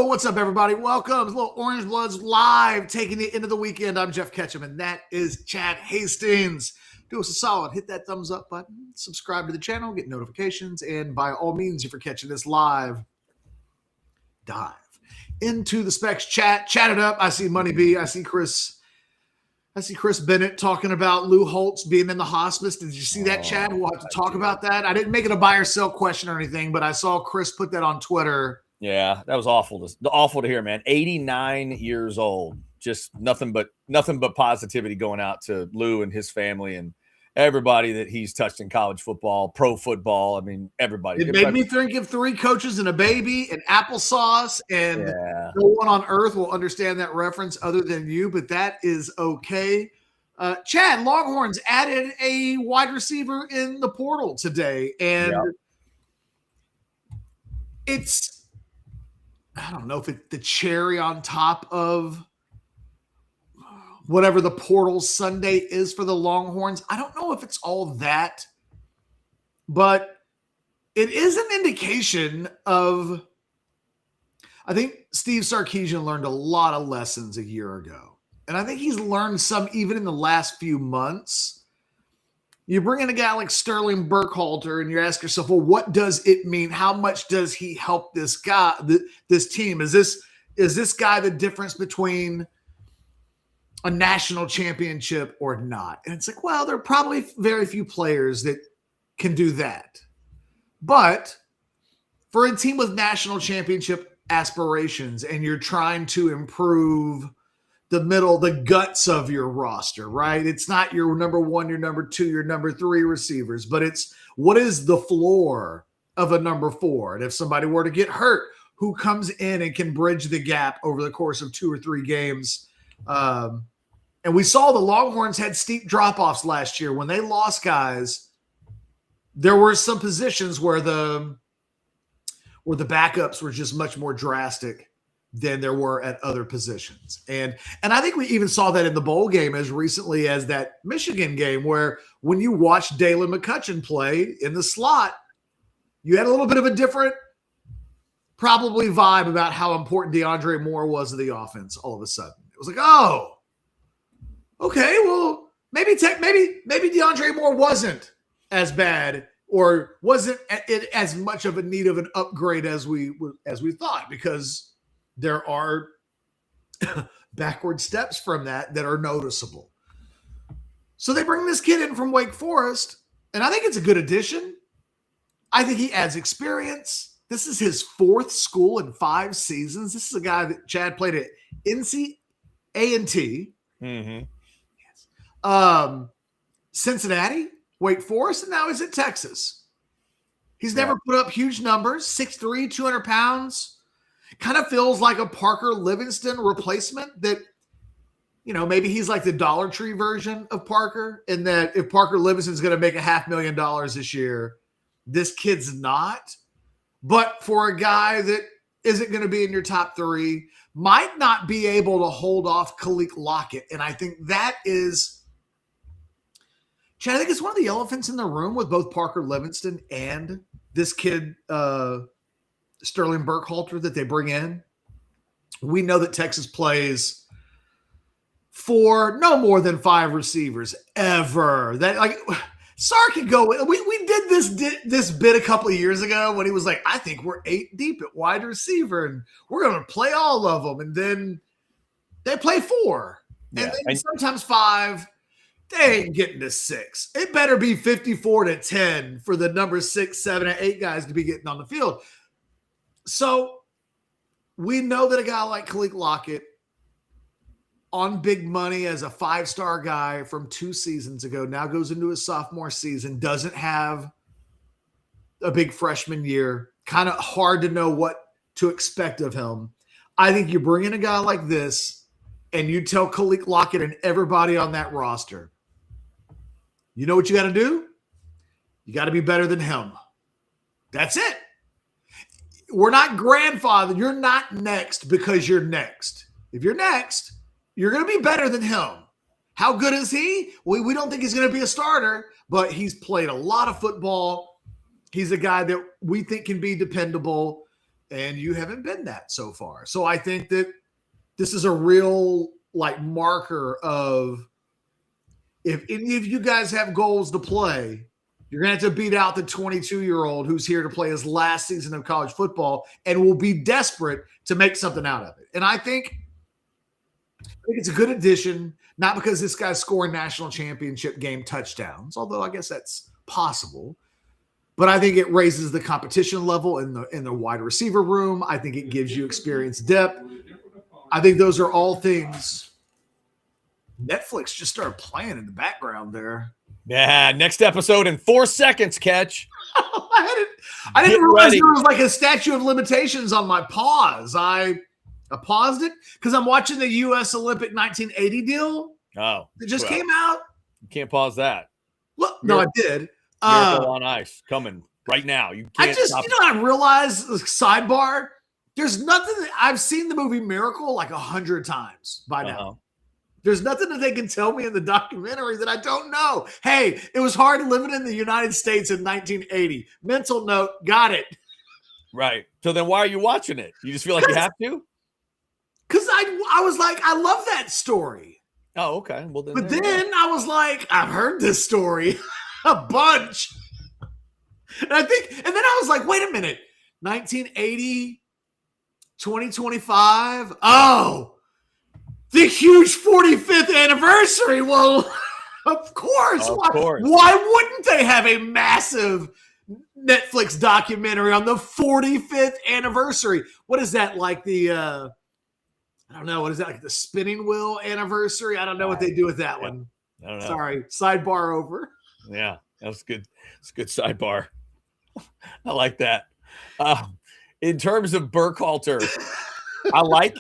What's up, everybody? Welcome to Little Orange Bloods Live, taking you into the weekend. I'm Jeff Ketchum, and that is Chad Hastings. Do us a solid, hit that thumbs up button, subscribe to the channel, get notifications, and by all means, if you're catching this live, dive into the Specs chat, chat it up. I see Money B, I see Chris Bennett talking about Lou Holtz being in the hospice. Did you see that, Chad? We'll have to talk about that. I didn't make it a buy or sell question or anything, but I saw Chris put that on Twitter. Yeah, that was awful to hear, man. 89 years old. Just nothing but positivity going out to Lou and his family and everybody that he's touched in college football, pro football. I mean, everybody. It made me think of 3 coaches and a baby and applesauce, and no one on earth will understand that reference other than you, but that is okay. Chad, Longhorns added a wide receiver in the portal today, and it's, I don't know if it's the cherry on top of whatever the portal Sunday is for the Longhorns. I don't know if it's all that, but it is an indication of, I think Steve Sarkisian learned a lot of lessons a year ago. And I think he's learned some even in the last few months. You bring in a guy like Sterling Burkhalter and you ask yourself, well, what does it mean? How much does he help this guy, this team? Is this guy the difference between a national championship or not? And it's like, well, there are probably very few players that can do that. But for a team with national championship aspirations and you're trying to improve the guts of your roster, right? It's not your number 1, your number 2, your number 3 receivers, but it's what is the floor of a number 4? And if somebody were to get hurt, who comes in and can bridge the gap over the course of 2 or 3 games? And we saw the Longhorns had steep drop-offs last year. When they lost guys, there were some positions where the backups were just much more drastic than there were at other positions. And I think we even saw that in the bowl game as recently as that Michigan game, where when you watched Dalen McCutcheon play in the slot, you had a little bit of a different probably vibe about how important DeAndre Moore was to the offense all of a sudden. It was like, oh, okay, well, maybe DeAndre Moore wasn't as bad or wasn't as much of a need of an upgrade as we thought, because there are backward steps from that are noticeable. So they bring this kid in from Wake Forest, and I think it's a good addition. I think he adds experience. This is his 4th school in 5 seasons. This is a guy that Chad played at NC A&T. Mm-hmm. Yes. Cincinnati, Wake Forest, and now he's at Texas. He's never put up huge numbers, 6'3", 200 pounds. Kind of feels like a Parker Livingston replacement that, maybe he's like the Dollar Tree version of Parker, in that if Parker Livingston's going to make $500,000 this year, this kid's not. But for a guy that isn't going to be in your top 3, might not be able to hold off Khalil Lockett. And I think that is, Chad, I think it's one of the elephants in the room with both Parker Livingston and this kid, Sterling Burkhalter, that they bring in. We know that Texas plays for no more than 5 receivers ever. That, like, Sark could go. We did this bit a couple of years ago when he was like, I think we're 8 deep at wide receiver and we're going to play all of them. And then they play 4 and then sometimes 5. They ain't getting to 6. It better be 54-10 for the number 6, 7, and 8 guys to be getting on the field. So we know that a guy like Khalil Lockett, on big money as a 5-star guy from 2 seasons ago, now goes into his sophomore season, doesn't have a big freshman year, kind of hard to know what to expect of him. I think you bring in a guy like this and you tell Khalil Lockett and everybody on that roster, you know what you got to do? You got to be better than him. That's it. We're not grandfathered. You're not next because you're next. If you're next, you're going to be better than him. How good is he? We don't think he's going to be a starter, but he's played a lot of football. He's a guy that we think can be dependable. and you haven't been that so far. So I think that this is a real like marker of if any of you guys have goals to play, you're going to have to beat out the 22-year-old who's here to play his last season of college football and will be desperate to make something out of it. And I think it's a good addition, not because this guy's scoring national championship game touchdowns, although I guess that's possible. But I think it raises the competition level in the wide receiver room. I think it gives you experience depth. I think those are all things. Netflix just started playing in the background there. Yeah, next episode in 4 seconds, Catch. I didn't realize there was like a statute of limitations on my pause. I paused it because I'm watching the U.S. Olympic 1980 deal. Oh. It just came out. You can't pause that. Well, no, I did. Miracle on Ice coming right now. You can't stop I realized, sidebar, there's nothing I've seen the movie Miracle like 100 times by now. There's nothing that they can tell me in the documentary that I don't know. Hey, it was hard living in the United States in 1980. Mental note, got it. Right. So then why are you watching it? You just feel like you have to? Because I was like, I love that story. Oh, okay. Well, then, but then I was like, I've heard this story a bunch. And then I was like, wait a minute. 1980, 2025. Oh, the huge 45th anniversary. Well, of course. Why wouldn't they have a massive Netflix documentary on the 45th anniversary? What is that, like the I don't know. What is that, like the spinning wheel anniversary? I don't know what they do with that one. I don't know. Sorry. Sidebar over. Yeah, that was good. It's a good sidebar. I like that. In terms of Burkhalter, I like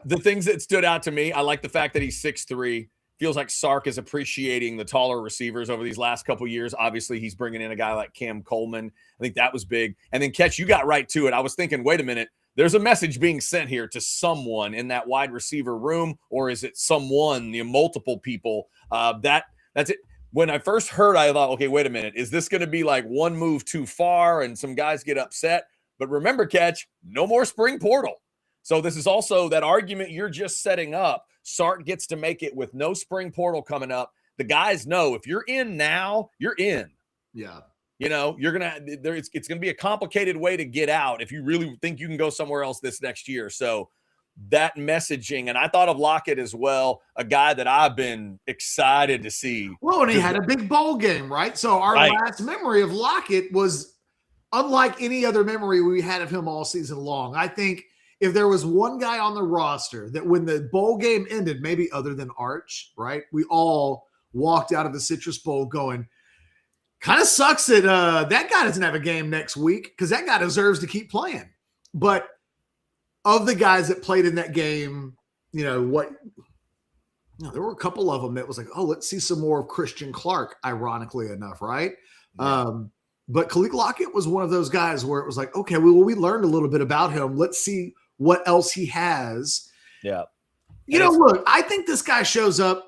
the things that stood out to me. I like the fact that he's 6'3". Feels like Sark is appreciating the taller receivers over these last couple years. Obviously, he's bringing in a guy like Cam Coleman. I think that was big. And then, Catch, you got right to it. I was thinking, wait a minute. There's a message being sent here to someone in that wide receiver room, or is it someone, multiple people? That's it. When I first heard, I thought, okay, wait a minute. Is this going to be like one move too far and some guys get upset? But remember, Catch, no more spring portal. So this is also that argument you're just setting up. Sark gets to make it with no spring portal coming up. The guys know if you're in now, you're in. Yeah. You're going to, it's going to be a complicated way to get out if you really think you can go somewhere else this next year. So that messaging, and I thought of Lockett as well, a guy that I've been excited to see. Well, and he had a big bowl game, right? So our last memory of Lockett was unlike any other memory we had of him all season long. I think if there was one guy on the roster that when the bowl game ended, maybe other than Arch, right? We all walked out of the Citrus Bowl going, kind of sucks that that guy doesn't have a game next week because that guy deserves to keep playing. But of the guys that played in that game, there were a couple of them that was like, oh, let's see some more of Christian Clark, ironically enough, right? Yeah. But Khalil Lockett was one of those guys where it was like, okay, we learned a little bit about him. Let's see what else he has. Yeah. Look, I think this guy shows up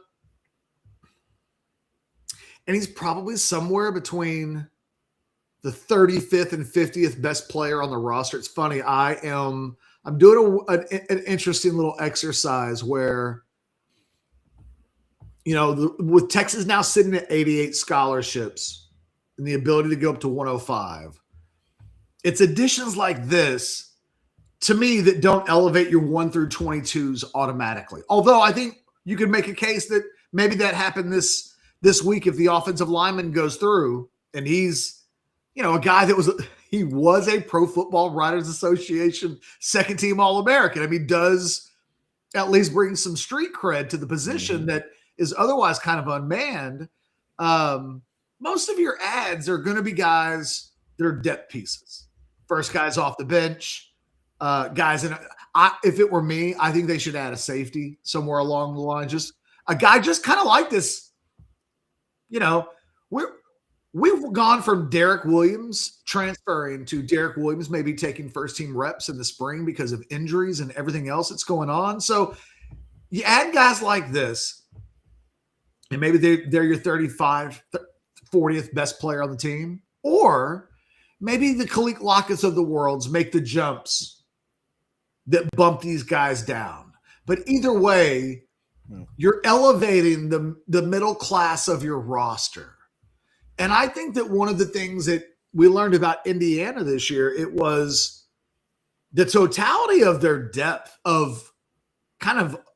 and he's probably somewhere between the 35th and 50th best player on the roster. It's funny. I'm doing an interesting little exercise where, with Texas now sitting at 88 scholarships and the ability to go up to 105, it's additions like this to me that don't elevate your 1 through 22s automatically. Although I think you could make a case that maybe that happened this week if the offensive lineman goes through and he's, a guy that was a Pro Football Writers Association second team All-American. I mean, does at least bring some street cred to the position that is otherwise kind of unmanned. Most of your ads are going to be guys that are depth pieces. First guys off the bench, guys. If it were me, I think they should add a safety somewhere along the line. Just a guy just kind of like this. We've gone from Derek Williams transferring to Derek Williams maybe taking first-team reps in the spring because of injuries and everything else that's going on. So you add guys like this, and maybe they're your 35, 40th best player on the team. Or maybe the Kalik Lockets of the worlds make the jumps that bump these guys down. But either way, you're elevating the middle class of your roster. And I think that one of the things that we learned about Indiana this year, it was the totality of their depth of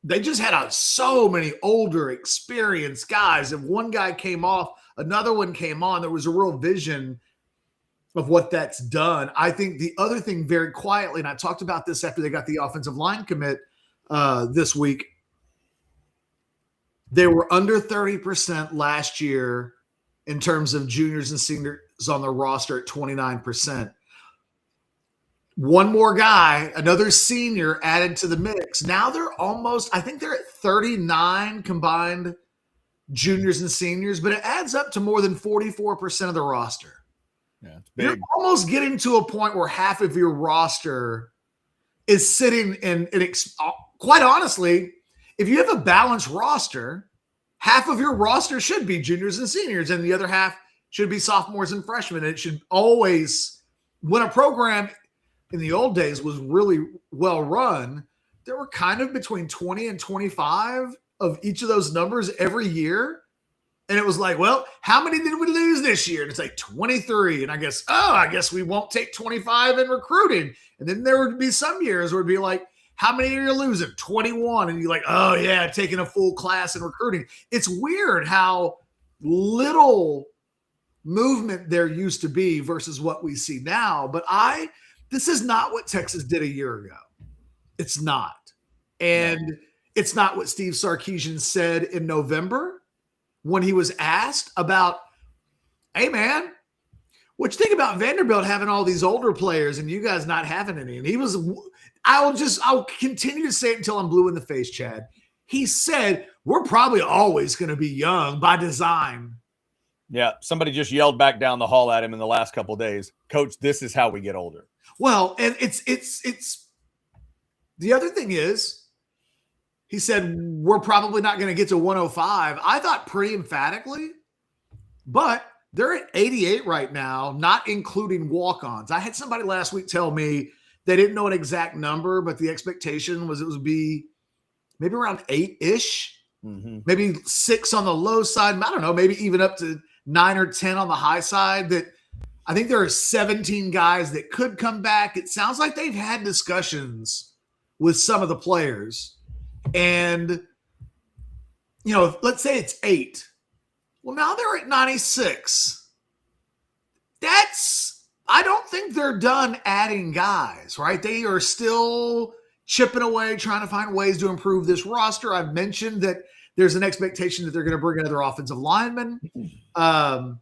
they just had so many older, experienced guys. If one guy came off, another one came on. There was a real vision of what that's done. I think the other thing very quietly, and I talked about this after they got the offensive line commit this week, they were under 30% last year in terms of juniors and seniors on the roster at 29%. One more guy, another senior added to the mix. Now they're I think they're at 39 combined juniors and seniors, but it adds up to more than 44% of the roster. Yeah, it's big. You're almost getting to a point where half of your roster is sitting in quite honestly, if you have a balanced roster, half of your roster should be juniors and seniors, and the other half should be sophomores and freshmen. And it should always, when a program in the old days was really well run, there were kind of between 20 and 25 of each of those numbers every year. And it was like, well, how many did we lose this year? And it's like 23. And I guess we won't take 25 in recruiting. And then there would be some years where it'd be like, how many are you losing? 21. And you're like, oh yeah, taking a full class in recruiting. It's weird how little movement there used to be versus what we see now. But this is not what Texas did a year ago. It's not. And it's not what Steve Sarkisian said in November when he was asked about, hey man, what you think about Vanderbilt having all these older players and you guys not having any? And he was, I'll continue to say it until I'm blue in the face, Chad. He said, we're probably always going to be young by design. Yeah. Somebody just yelled back down the hall at him in the last couple of days. Coach, this is how we get older. Well, and it's the other thing is, he said, we're probably not going to get to 105. I thought pretty emphatically, but they're at 88 right now, not including walk-ons. I had somebody last week tell me they didn't know an exact number, but the expectation was it would be maybe around 8-ish, maybe 6 on the low side. I don't know, maybe even up to 9 or 10 on the high side. That I think there are 17 guys that could come back. It sounds like they've had discussions with some of the players. And, let's say it's 8. Well, now they're at 96. I don't think they're done adding guys, right? They are still chipping away, trying to find ways to improve this roster. I've mentioned that there's an expectation that they're going to bring another offensive lineman. I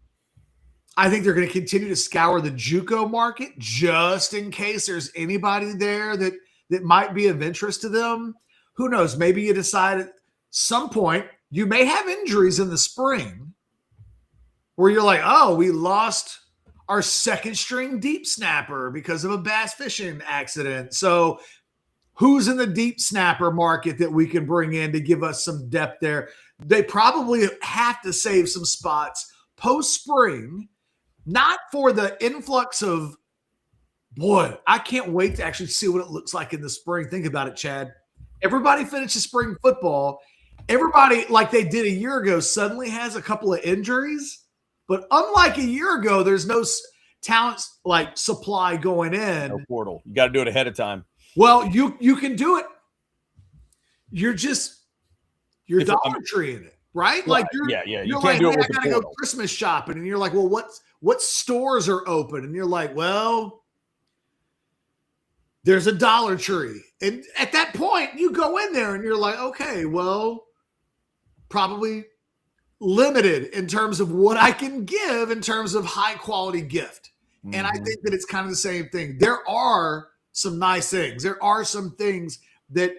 think they're going to continue to scour the JUCO market just in case there's anybody there that might be of interest to them. Who knows? Maybe you decide at some point you may have injuries in the spring where you're like, oh, we lost our second string deep snapper because of a bass fishing accident. So who's in the deep snapper market that we can bring in to give us some depth there? They probably have to save some spots post-spring, not for the influx of, boy, I can't wait to actually see what it looks like in the spring. Think about it, Chad. Everybody finishes spring football. Everybody, like they did a year ago, suddenly has a couple of injuries. But unlike a year ago, there's no talent like supply going in. No portal. You got to do it ahead of time. Well, you can do it. You're Dollar Tree in it, right? Like you you're can't like, do it hey, with I gotta go Christmas shopping, and you're like, well, what stores are open? And you're like, well, there's a Dollar Tree. And at that point, you go in there and you're like, okay, well, probably limited in terms of what I can give in terms of high quality gift. And I think that it's kind of the same thing. There are some nice things. There are some things that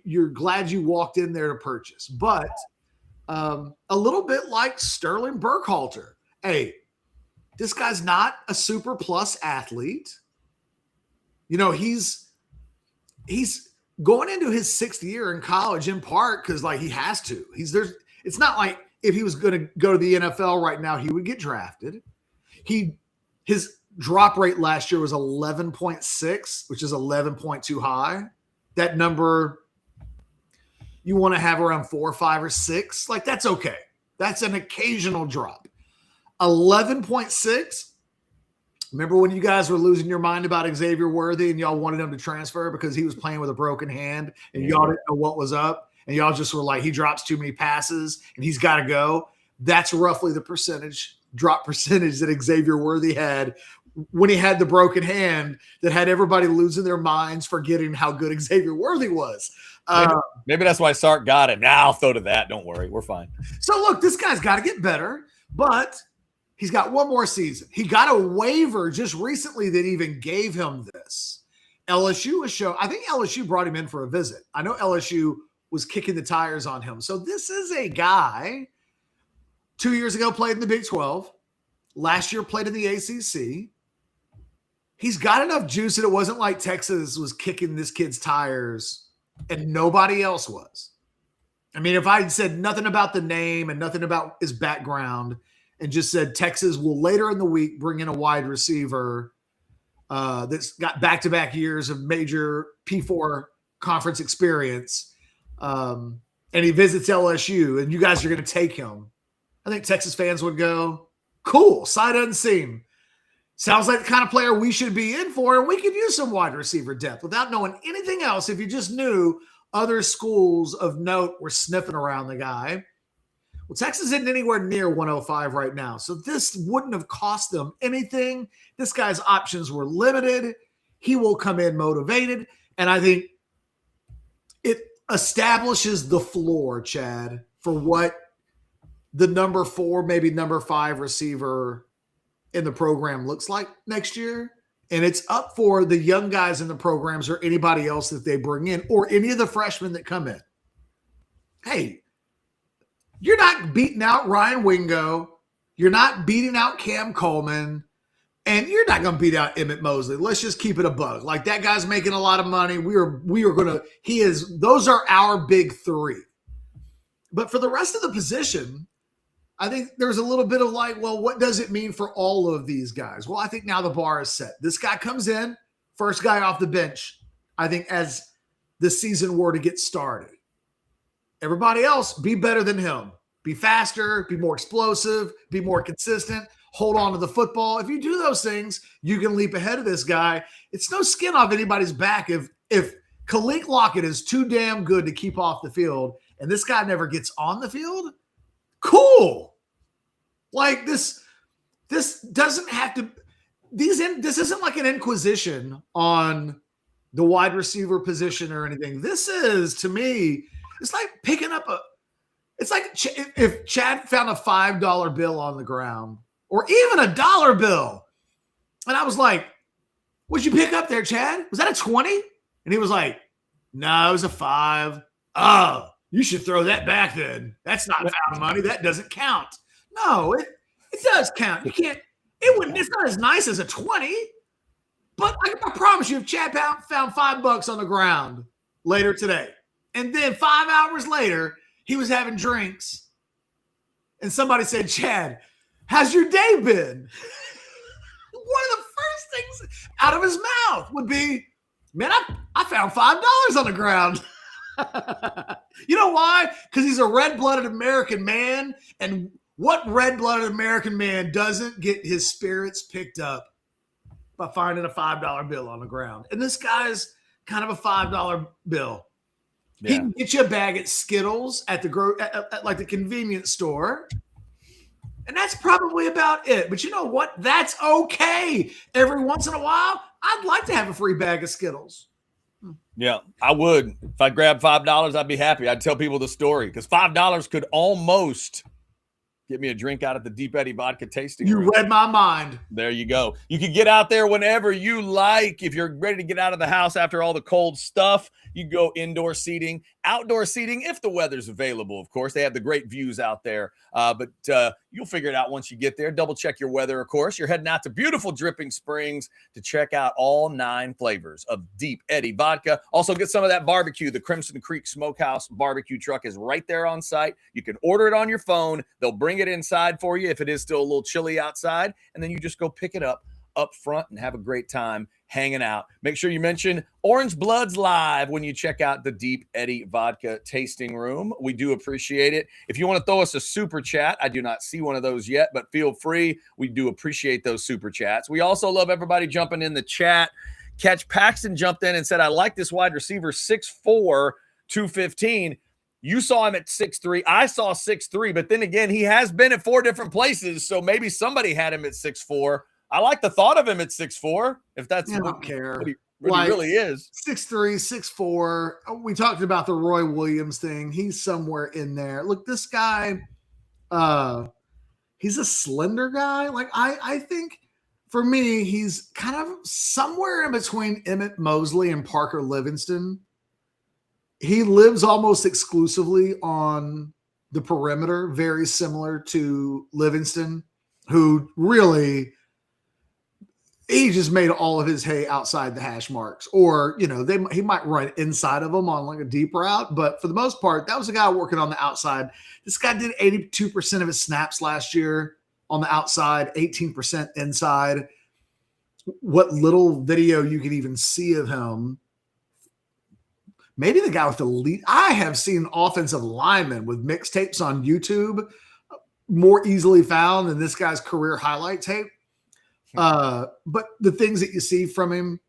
you're glad you walked in there to purchase. But a little bit like Sterling Burkhalter. Hey, this guy's not a super plus athlete. He's going into his 6th year in college in part because like he has to. It's not like if he was going to go to the NFL right now, he would get drafted. His drop rate last year was 11.6, which is 11.2 high. That number you want to have around 4 or 5 or 6. Like, that's okay. That's an occasional drop. 11.6. Remember when you guys were losing your mind about Xavier Worthy and y'all wanted him to transfer because he was playing with a broken hand and y'all didn't know what was up and y'all just were like, he drops too many passes and he's got to go. That's roughly the drop percentage that Xavier Worthy had when he had the broken hand that had everybody losing their minds, forgetting how good Xavier Worthy was. Maybe that's why Sark got it. Now I'll throw to that. Don't worry. We're fine. So look, this guy's got to get better, but he's got one more season. He got a waiver just recently that even gave him this. LSU was I think LSU brought him in for a visit. I know LSU was kicking the tires on him. So this is a guy 2 years ago played in the Big 12. Last year played in the ACC. He's got enough juice that it wasn't like Texas was kicking this kid's tires and nobody else was. I mean, if I had said nothing about the name and nothing about his background and just said Texas will later in the week bring in a wide receiver that's got back-to-back years of major P4 conference experience, and he visits LSU, and you guys are going to take him, I think Texas fans would go, cool, sight unseen. Sounds like the kind of player we should be in for, and we could use some wide receiver depth without knowing anything else. If you just knew other schools of note were sniffing around the guy. Well, Texas isn't anywhere near 105 right now, so this wouldn't have cost them anything. This guy's options were limited. He will come in motivated, and I think it establishes the floor, Chad, for what the number 4, maybe number 5 receiver in the program looks like next year. And it's up for the young guys in the programs or anybody else that they bring in or any of the freshmen that come in. Hey, you're not beating out Ryan Wingo. You're not beating out Cam Coleman. And you're not going to beat out Emmett Mosley. Let's just keep it a bug. Like, that guy's making a lot of money. We are going to – those are our big 3. But for the rest of the position, I think there's a little bit of like, well, what does it mean for all of these guys? Well, I think now the bar is set. This guy comes in, first guy off the bench, I think, as the season were to get started. Everybody else, be better than him. Be faster, be more explosive, be more consistent, hold on to the football. If you do those things, you can leap ahead of this guy. It's no skin off anybody's back if Khalil Lockett is too damn good to keep off the field and this guy never gets on the field. Cool. Like, this doesn't have to this isn't like an inquisition on the wide receiver position or anything. This is, to me, it's like picking up it's like if Chad found a $5 bill on the ground or even a dollar bill. And I was like, what'd you pick up there, Chad? Was that a 20? And he was like, no, it was a 5. Oh, you should throw that back then. That's not found money. That doesn't count. No, it does count. You can't, it's not as nice as a 20, but I promise you, if Chad found $5 on the ground later today, and then 5 hours later, he was having drinks, and somebody said, Chad, how's your day been? One of the first things out of his mouth would be, man, I found $5 on the ground. You know why? Because he's a red-blooded American man, and what red-blooded American man doesn't get his spirits picked up by finding a $5 bill on the ground? And this guy's kind of a $5 bill. Yeah. He can get you a bag at Skittles at like the convenience store. And that's probably about it. But you know what? That's okay. Every once in a while, I'd like to have a free bag of Skittles. Yeah, I would. If I grabbed $5, I'd be happy. I'd tell people the story because $5 could almost get me a drink out at the Deep Eddy Vodka tasting room. You read my mind. There you go. You can get out there whenever you like. If you're ready to get out of the house after all the cold stuff, you go indoor seating, outdoor seating, if the weather's available, of course. They have the great views out there, but you'll figure it out once you get there. Double check your weather, of course. You're heading out to beautiful Dripping Springs to check out all 9 flavors of Deep Eddy Vodka. Also, get some of that barbecue. The Crimson Creek Smokehouse barbecue truck is right there on site. You can order it on your phone. They'll bring it inside for you if it is still a little chilly outside, and then you just go pick it up up front and have a great time hanging out. Make sure you mention Orange Bloods Live when you check out the Deep Eddy Vodka Tasting Room. We do appreciate it. If you want to throw us a super chat, I do not see one of those yet, but feel free. We do appreciate those super chats. We also love everybody jumping in the chat. Catch Paxton jumped in and said, I like this wide receiver, 6'4", 215. You saw him at 6'3". I saw 6'3", but then again, he has been at 4 different places, so maybe somebody had him at 6'4". I like the thought of him at 6'4", if that's what he really is. 6'3", 6'4". We talked about the Roy Williams thing. He's somewhere in there. Look, this guy, he's a slender guy. Like, I think for me, he's kind of somewhere in between Emmett Mosley and Parker Livingston. He lives almost exclusively on the perimeter, very similar to Livingston, who really, he just made all of his hay outside the hash marks. Or, you know, he might run inside of them on like a deep route, but for the most part, that was a guy working on the outside. This guy did 82% of his snaps last year on the outside, 18% inside. What little video you could even see of him, maybe the guy with the lead. I have seen offensive linemen with mixtapes on YouTube more easily found than this guy's career highlight tape. But the things that you see from him,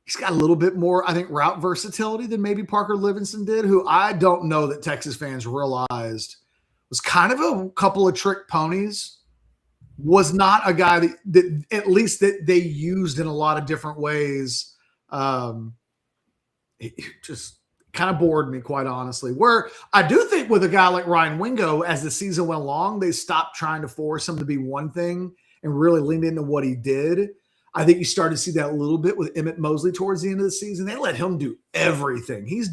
he's got a little bit more, I think, route versatility than maybe Parker Livingston did, who I don't know that Texas fans realized was kind of a couple of trick ponies, was not a guy that at least that they used in a lot of different ways. It just kind of bored me, quite honestly. Where I do think with a guy like Ryan Wingo, as the season went along, they stopped trying to force him to be one thing and really leaned into what he did. I think you started to see that a little bit with Emmett Mosley towards the end of the season. They let him do everything. He's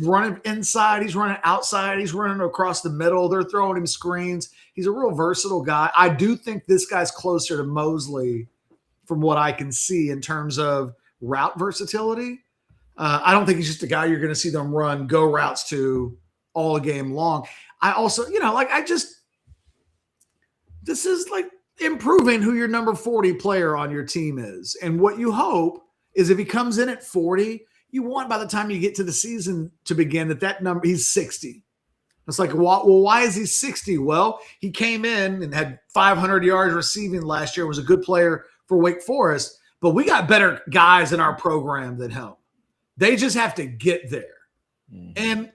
running inside, he's running outside, he's running across the middle. They're throwing him screens. He's a real versatile guy. I do think this guy's closer to Mosley from what I can see in terms of route versatility. I don't think he's just a guy you're going to see them run go routes to all game long. I also, this is like improving who your number 40 player on your team is. And what you hope is if he comes in at 40, you want by the time you get to the season to begin that number, he's 60. It's like, well, why is he 60? Well, he came in and had 500 yards receiving last year, was a good player for Wake Forest, but we got better guys in our program than him. They just have to get there. Mm-hmm. And,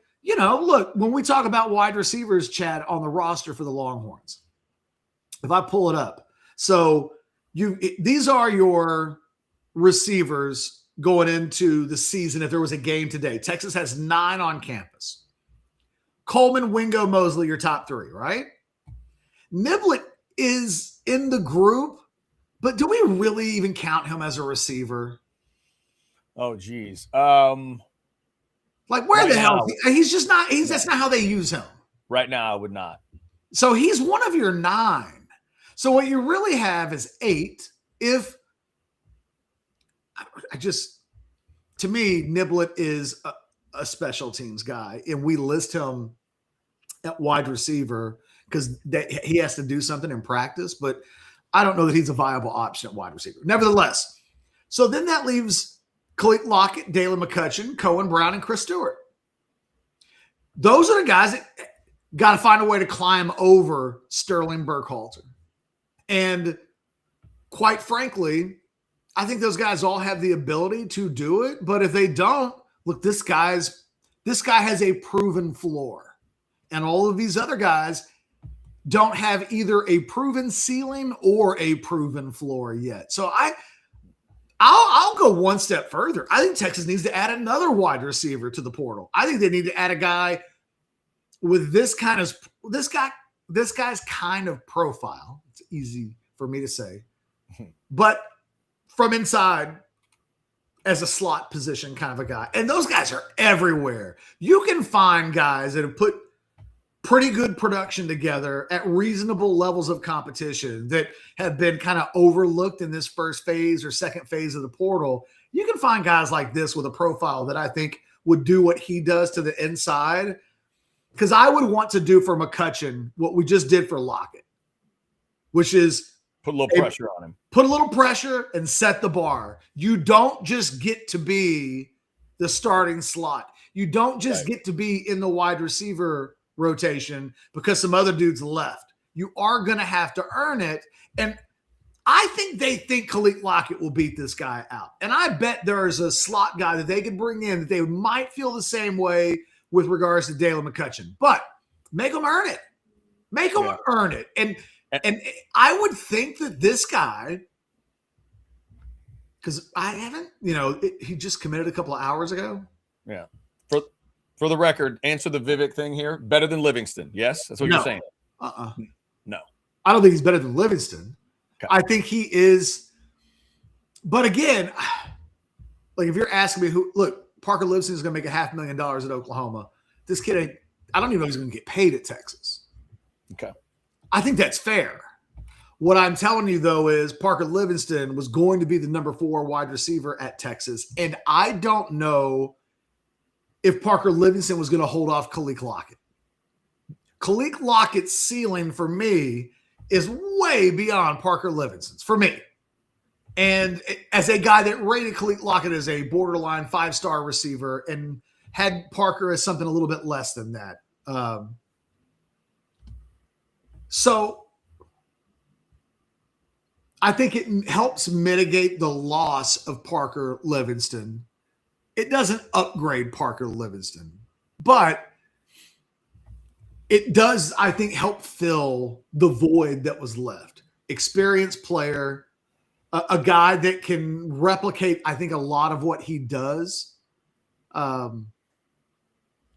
look, when we talk about wide receivers, Chad, on the roster for the Longhorns, if I pull it up, so these are your receivers going into the season if there was a game today. Texas has 9 on campus. Coleman, Wingo, Mosley, your top 3, right? Niblett is in the group, but do we really even count him as a receiver? Oh, geez. Like, where the hell? He's just not. That's not how they use him. Right now, I would not. So he's one of your 9. So what you really have is 8. If to me, Niblett is a special teams guy, and we list him at wide receiver because he has to do something in practice, but I don't know that he's a viable option at wide receiver. Nevertheless, so then that leaves Khalid Lockett, Dalen McCutcheon, Cohen Brown, and Chris Stewart. Those are the guys that got to find a way to climb over Sterling Burkhalter. And quite frankly, I think those guys all have the ability to do it. But if they don't, look, this guy has a proven floor. And all of these other guys don't have either a proven ceiling or a proven floor yet. So I'll go one step further. I think Texas needs to add another wide receiver to the portal. I think they need to add a guy with this guy's kind of profile. It's easy for me to say, but from inside as a slot position kind of a guy. And those guys are everywhere. You can find guys that have put pretty good production together at reasonable levels of competition that have been kind of overlooked in this first phase or second phase of the portal. You can find guys like this with a profile that I think would do what he does to the inside. Because I would want to do for McCutcheon what we just did for Lockett, which is Put a little pressure on him. Put a little pressure and set the bar. You don't just get to be the starting slot. You don't just get to be in the wide receiver rotation because some other dudes left. You are going to have to earn it. And I think they think Khalil Lockett will beat this guy out. And I bet there is a slot guy that they could bring in that they might feel the same way with regards to Dalen McCutcheon. But make them earn it. Make them earn it. And I would think that this guy, because I haven't, he just committed a couple of hours ago. Yeah. For the record, answer the Vivek thing here. Better than Livingston. Yes? That's what you're saying. No. I don't think he's better than Livingston. Okay. I think he is. But again, like if you're asking me Parker Livingston is going to make $500,000 at Oklahoma. This kid I don't even know if he's going to get paid at Texas. Okay. I think that's fair. What I'm telling you, though, is Parker Livingston was going to be the number 4 wide receiver at Texas. And I don't know if Parker Livingston was going to hold off Khalil Lockett. Khalil Lockett's ceiling for me is way beyond Parker Livingston's for me. And as a guy that rated Khalil Lockett as a borderline 5-star receiver and had Parker as something a little bit less than that. So I think it helps mitigate the loss of Parker Livingston. It doesn't upgrade Parker Livingston, but it does, I think, help fill the void that was left. Experienced player, a guy that can replicate, I think, a lot of what he does, but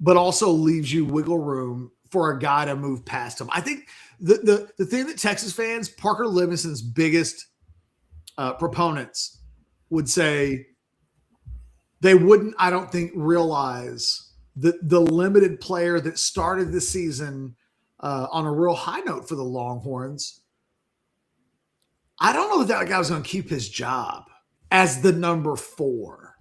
also leaves you wiggle room for a guy to move past him. I think the thing that Texas fans, Parker Livingston's biggest proponents would say, they wouldn't, I don't think, realize that the limited player that started the season on a real high note for the Longhorns, I don't know that guy was going to keep his job as the number 4.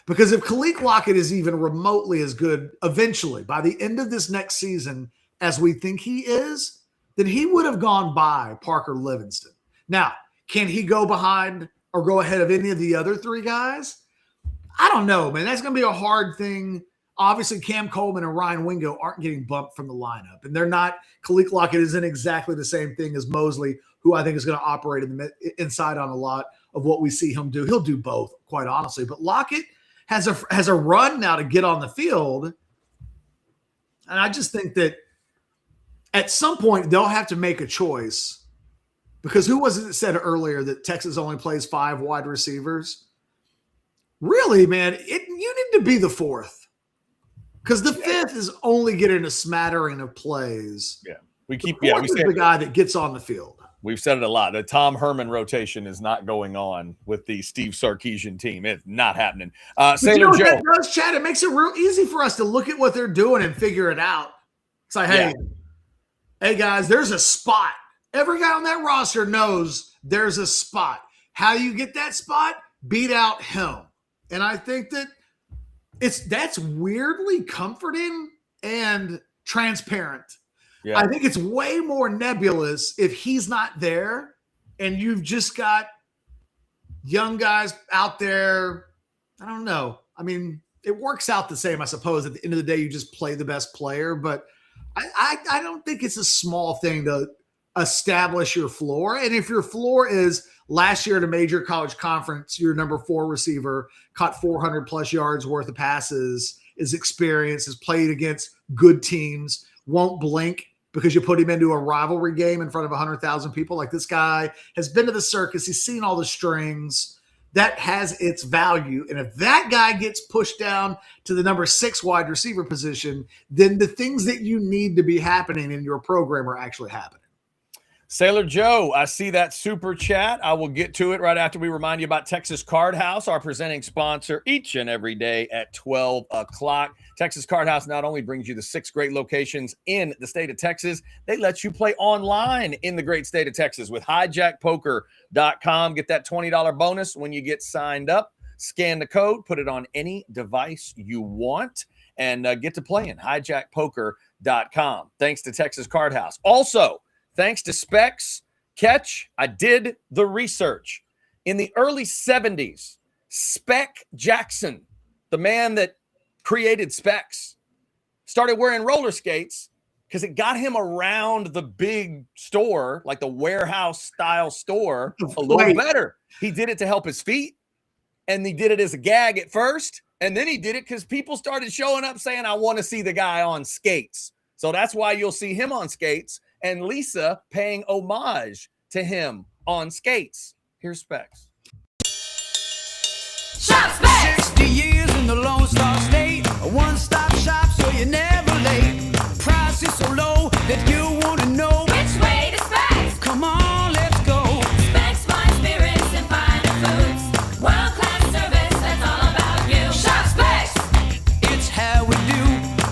Because if Khalil Lockett is even remotely as good eventually, by the end of this next season, as we think he is, then he would have gone by Parker Livingston. Now, can he go behind or go ahead of any of the other 3 guys? I don't know, man. That's going to be a hard thing. Obviously, Cam Coleman and Ryan Wingo aren't getting bumped from the lineup. And they're not – Khalil Lockett isn't exactly the same thing as Mosley, who I think is going to operate inside on a lot of what we see him do. He'll do both, quite honestly. But Lockett has a run now to get on the field. And I just think that at some point they'll have to make a choice, because who was it that said earlier that Texas only plays 5 wide receivers? Really, man, you need to be the 4th, because the 5th is only getting a smattering of plays. Yeah, we say the guy that gets on the field. We've said it a lot. The Tom Herman rotation is not going on with the Steve Sarkisian team. It's not happening. Sailor Joe. That does, Chad? It makes it real easy for us to look at what they're doing and figure it out. It's like, hey, guys, there's a spot. Every guy on that roster knows there's a spot. How you get that spot? Beat out him. And I think that that's weirdly comforting and transparent. Yeah. I think it's way more nebulous if he's not there and you've just got young guys out there. I don't know. I mean, it works out the same, I suppose. At the end of the day, you just play the best player. But I don't think it's a small thing to establish your floor. And if your floor is last year at a major college conference, your number 4 receiver caught 400+ yards worth of passes, is experienced, has played against good teams, won't blink because you put him into a rivalry game in front of 100,000 people. Like, this guy has been to the circus. He's seen all the strings. That has its value. And if that guy gets pushed down to the number 6 wide receiver position, then the things that you need to be happening in your program are actually happening. Sailor Joe, I see that super chat. I will get to it right after we remind you about Texas Cardhouse, our presenting sponsor each and every day at 12 o'clock. Texas Cardhouse not only brings you the 6 great locations in the state of Texas, they let you play online in the great state of Texas with hijackpoker.com. Get that $20 bonus when you get signed up. Scan the code, put it on any device you want, and get to playing. hijackpoker.com. Thanks to Texas Cardhouse. Also, thanks to Specs Catch, I did the research. In the early 70s, Spec Jackson, the man that created Specs, started wearing roller skates because it got him around the big store, like the warehouse style store, a little better. He did it to help his feet, and he did it as a gag at first, and then he did it because people started showing up saying, I want to see the guy on skates. So that's why you'll see him on skates and Lisa paying homage to him on skates. Here's Specs. Shop Specs! 60 years in the Lone Star State, a one-stop shop so you're never late. Price is so low that you want to know which way to Specs. Come on, let's go. Specs, fine spirits and finer foods. World-class service, that's all about you. Shop Specs! It's how we do.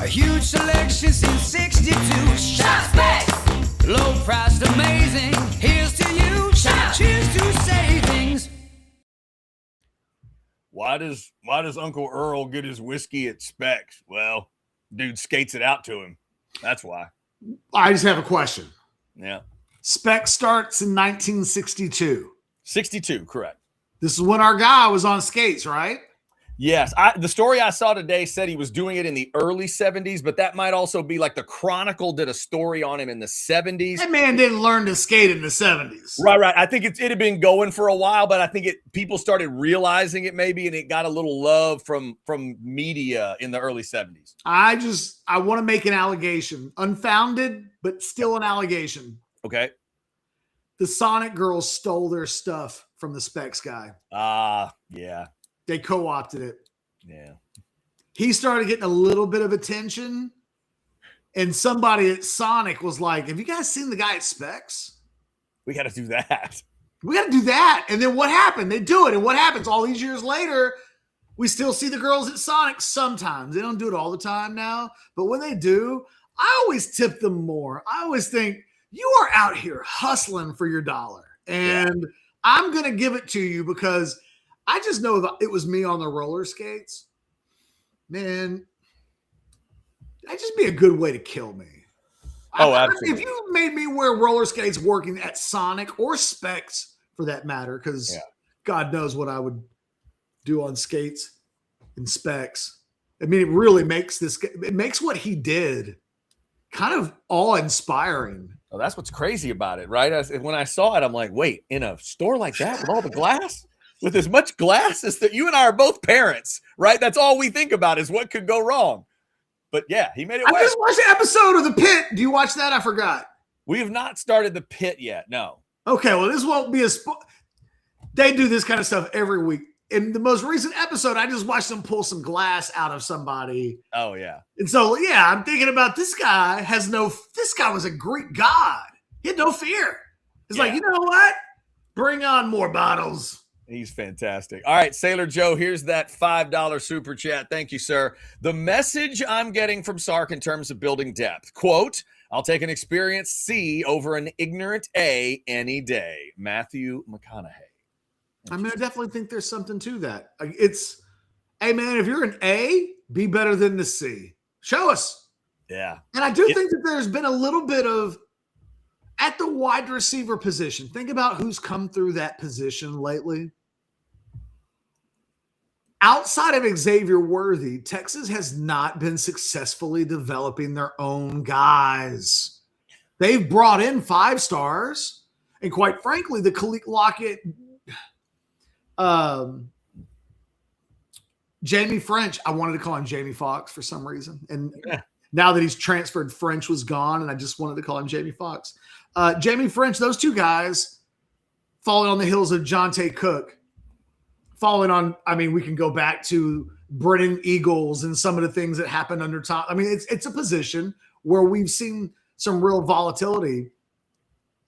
A huge selection since 62. Shop Specs! Low priced, amazing. Here's to you. Shop. Cheers to savings. Why does Uncle Earl get his whiskey at Specs? Well, dude skates it out to him. That's why. I just have a question. Yeah. Spec starts in 1962. 62, correct. This is when our guy was on skates, right? Yes. The story I saw today said he was doing it in the early 70s, but that might also be like the Chronicle did a story on him in the 70s. That man didn't learn to skate in the 70s. Right. I think it had been going for a while, but I think people started realizing it maybe, and it got a little love from media in the early 70s. I want to make an allegation. Unfounded, but still an allegation. Okay. The Sonic girls stole their stuff from the Specs guy. Yeah. They co-opted it. Yeah. He started getting a little bit of attention, and somebody at Sonic was like, have you guys seen the guy at Specs? We got to do that. We got to do that. And then what happened? They do it. And what happens all these years later, we still see the girls at Sonic sometimes. They don't do it all the time now. But when they do, I always tip them more. I always think, you are out here hustling for your dollar. And I'm going to give it to you because I just know that it was me on the roller skates. Man, that'd just be a good way to kill me. Absolutely. If you made me wear roller skates working at Sonic or Specs for that matter, because God knows what I would do on skates and Specs. I mean, it really makes what he did kind of awe-inspiring. Oh, that's what's crazy about it, right? When I saw it, I'm like, wait, in a store like that with all the glass? With as much glass as that, you and I are both parents, right? That's all we think about is what could go wrong. But yeah, he made it work. I just watched the episode of The Pit. Do you watch that? I forgot. We have not started The Pit yet. No. Okay, well, this won't be they do this kind of stuff every week. In the most recent episode, I just watched them pull some glass out of somebody. Oh, yeah. And so, I'm thinking about this guy was a Greek god. He had no fear. He's like, you know what? Bring on more bottles. He's fantastic. All right, Sailor Joe, here's that $5 super chat. Thank you, sir. The message I'm getting from Sark in terms of building depth, quote, I'll take an experienced C over an ignorant A any day. Matthew McConaughey. I mean, I definitely think there's something to that. Hey, man, if you're an A, be better than the C. Show us. Yeah. And I do think that there's been a little bit of, at the wide receiver position, think about who's come through that position lately. Outside of Xavier Worthy, Texas has not been successfully developing their own guys. They've brought in 5 stars, and quite frankly, the Khalil Lockett, Jamie French, I wanted to call him Jamie Foxx for some reason. And now that he's transferred, French was gone, and I just wanted to call him Jamie Foxx. Jamie French, those 2 guys falling on the heels of Jonte Cook. We can go back to Brennan Eagles and some of the things that happened under Tom. I mean, it's a position where we've seen some real volatility.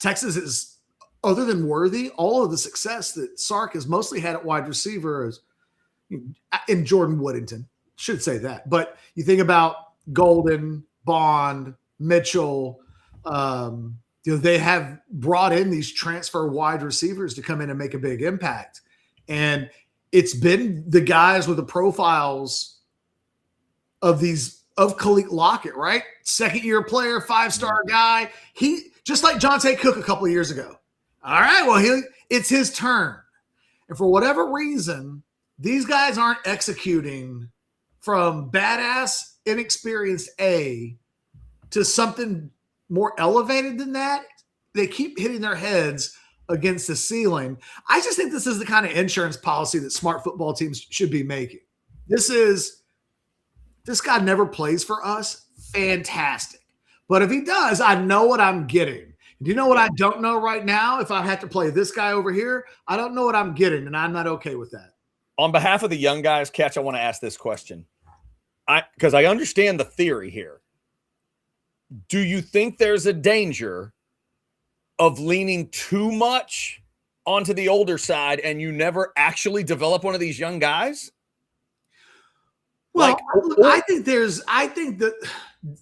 Texas is, other than Worthy, all of the success that Sark has mostly had at wide receiver is in Jordan Woodington. Should say that. But you think about Golden, Bond, Mitchell, they have brought in these transfer wide receivers to come in and make a big impact. And it's been the guys with the profiles of Khalil Lockett, right? 2nd-year player, 5-star guy. He, just like Jonte Cook a couple of years ago, All right, well, it's his turn. And for whatever reason, these guys aren't executing from badass, inexperienced A to something more elevated than that. They keep hitting their heads against the ceiling. I just think this is the kind of insurance policy that smart football teams should be making. This guy never plays for us. Fantastic. But if he does, I know what I'm getting. Do you know what I don't know right now? If I had to play this guy over here, I don't know what I'm getting, and I'm not okay with that. On behalf of the young guys, Catch, I want to ask this question. Because I understand the theory here. Do you think there's a danger of leaning too much onto the older side and you never actually develop one of these young guys? Well, I think that.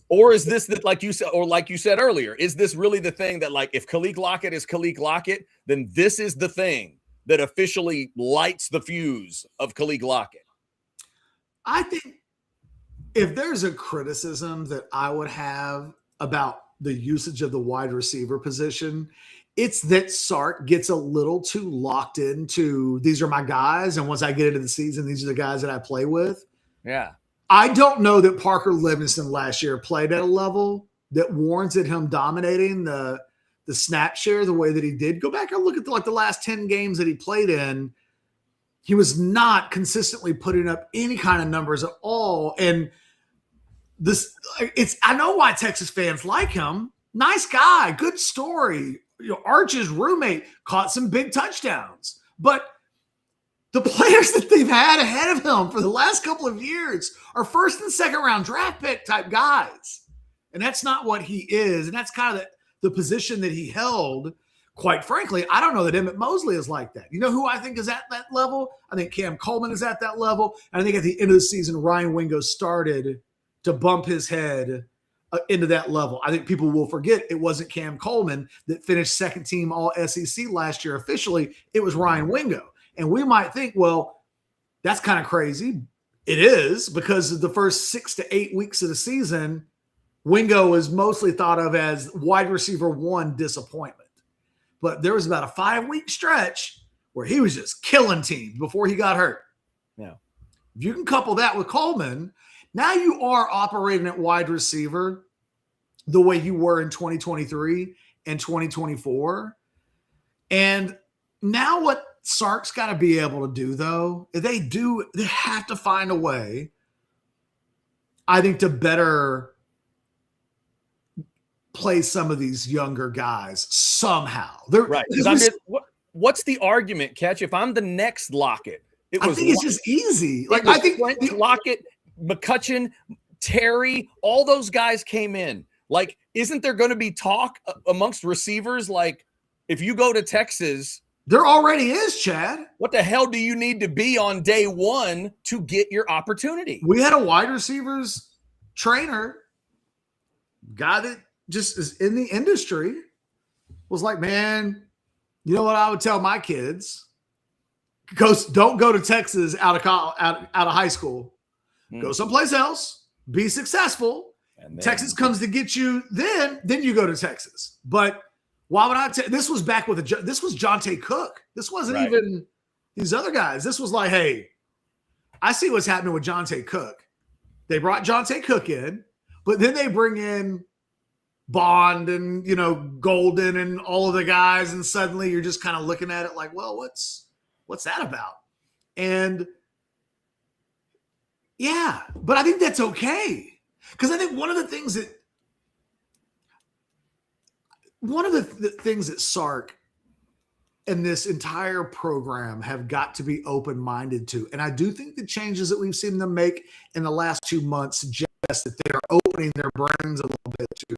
Or is this that, like you said earlier, is this really the thing that, like, if Khalid Lockett is Khalid Lockett, then this is the thing that officially lights the fuse of Khalid Lockett? I think if there's a criticism that I would have about the usage of the wide receiver position, it's that Sark gets a little too locked into these are my guys, and once I get into the season, these are the guys that I play with. Yeah. I don't know that Parker Livingston last year played at a level that warranted him dominating the snap share the way that he did. Go back and look at the last 10 games that he played in. He was not consistently putting up any kind of numbers at all. And I know why Texas fans like him. Nice guy, good story. Arch's roommate caught some big touchdowns. But the players that they've had ahead of him for the last couple of years are first and second round draft pick type guys. And that's not what he is. And that's kind of the position that he held. Quite frankly, I don't know that Emmett Mosley is like that. You know who I think is at that level? I think Cam Coleman is at that level. And I think at the end of the season, Ryan Wingo started to bump his head into that level. I think people will forget it wasn't Cam Coleman that finished second team all SEC last year officially. It was Ryan Wingo. And we might think, well, that's kind of crazy. It is, because of the first 6 to 8 weeks of the season, Wingo is mostly thought of as wide receiver one disappointment. But there was about a 5-week stretch where he was just killing teams before he got hurt. Yeah. If you can couple that with Coleman, now you are operating at wide receiver the way you were in 2023 and 2024. And now what Sark's got to be able to do, though, they have to find a way, I think, to better play some of these younger guys somehow. Right. What's the argument, Catch? If I'm the next Lockett, I think it's just easy. Like, I think Lockett, McCutcheon, Terry, all those guys came in. Like, isn't there going to be talk amongst receivers? Like, if you go to Texas, there already is, Chad. What the hell do you need to be on day one to get your opportunity? We had a wide receivers trainer, guy that just is in the industry, was like, man, you know what I would tell my kids? Don't go to Texas out of high school. Go someplace else. Be successful. And then Texas comes to get you. Then you go to Texas. But why would I this was back with this was Jonte Cook. This wasn't even these other guys. This was like, hey, I see what's happening with Jonte Cook. They brought Jonte Cook in, but then they bring in Bond and, Golden and all of the guys, and suddenly you're just kind of looking at it like, well, what's that about? And yeah, but I think that's okay. Because I think one of the things that Sark and this entire program have got to be open-minded to, and I do think the changes that we've seen them make in the last 2 months suggest that they are opening their brains a little bit to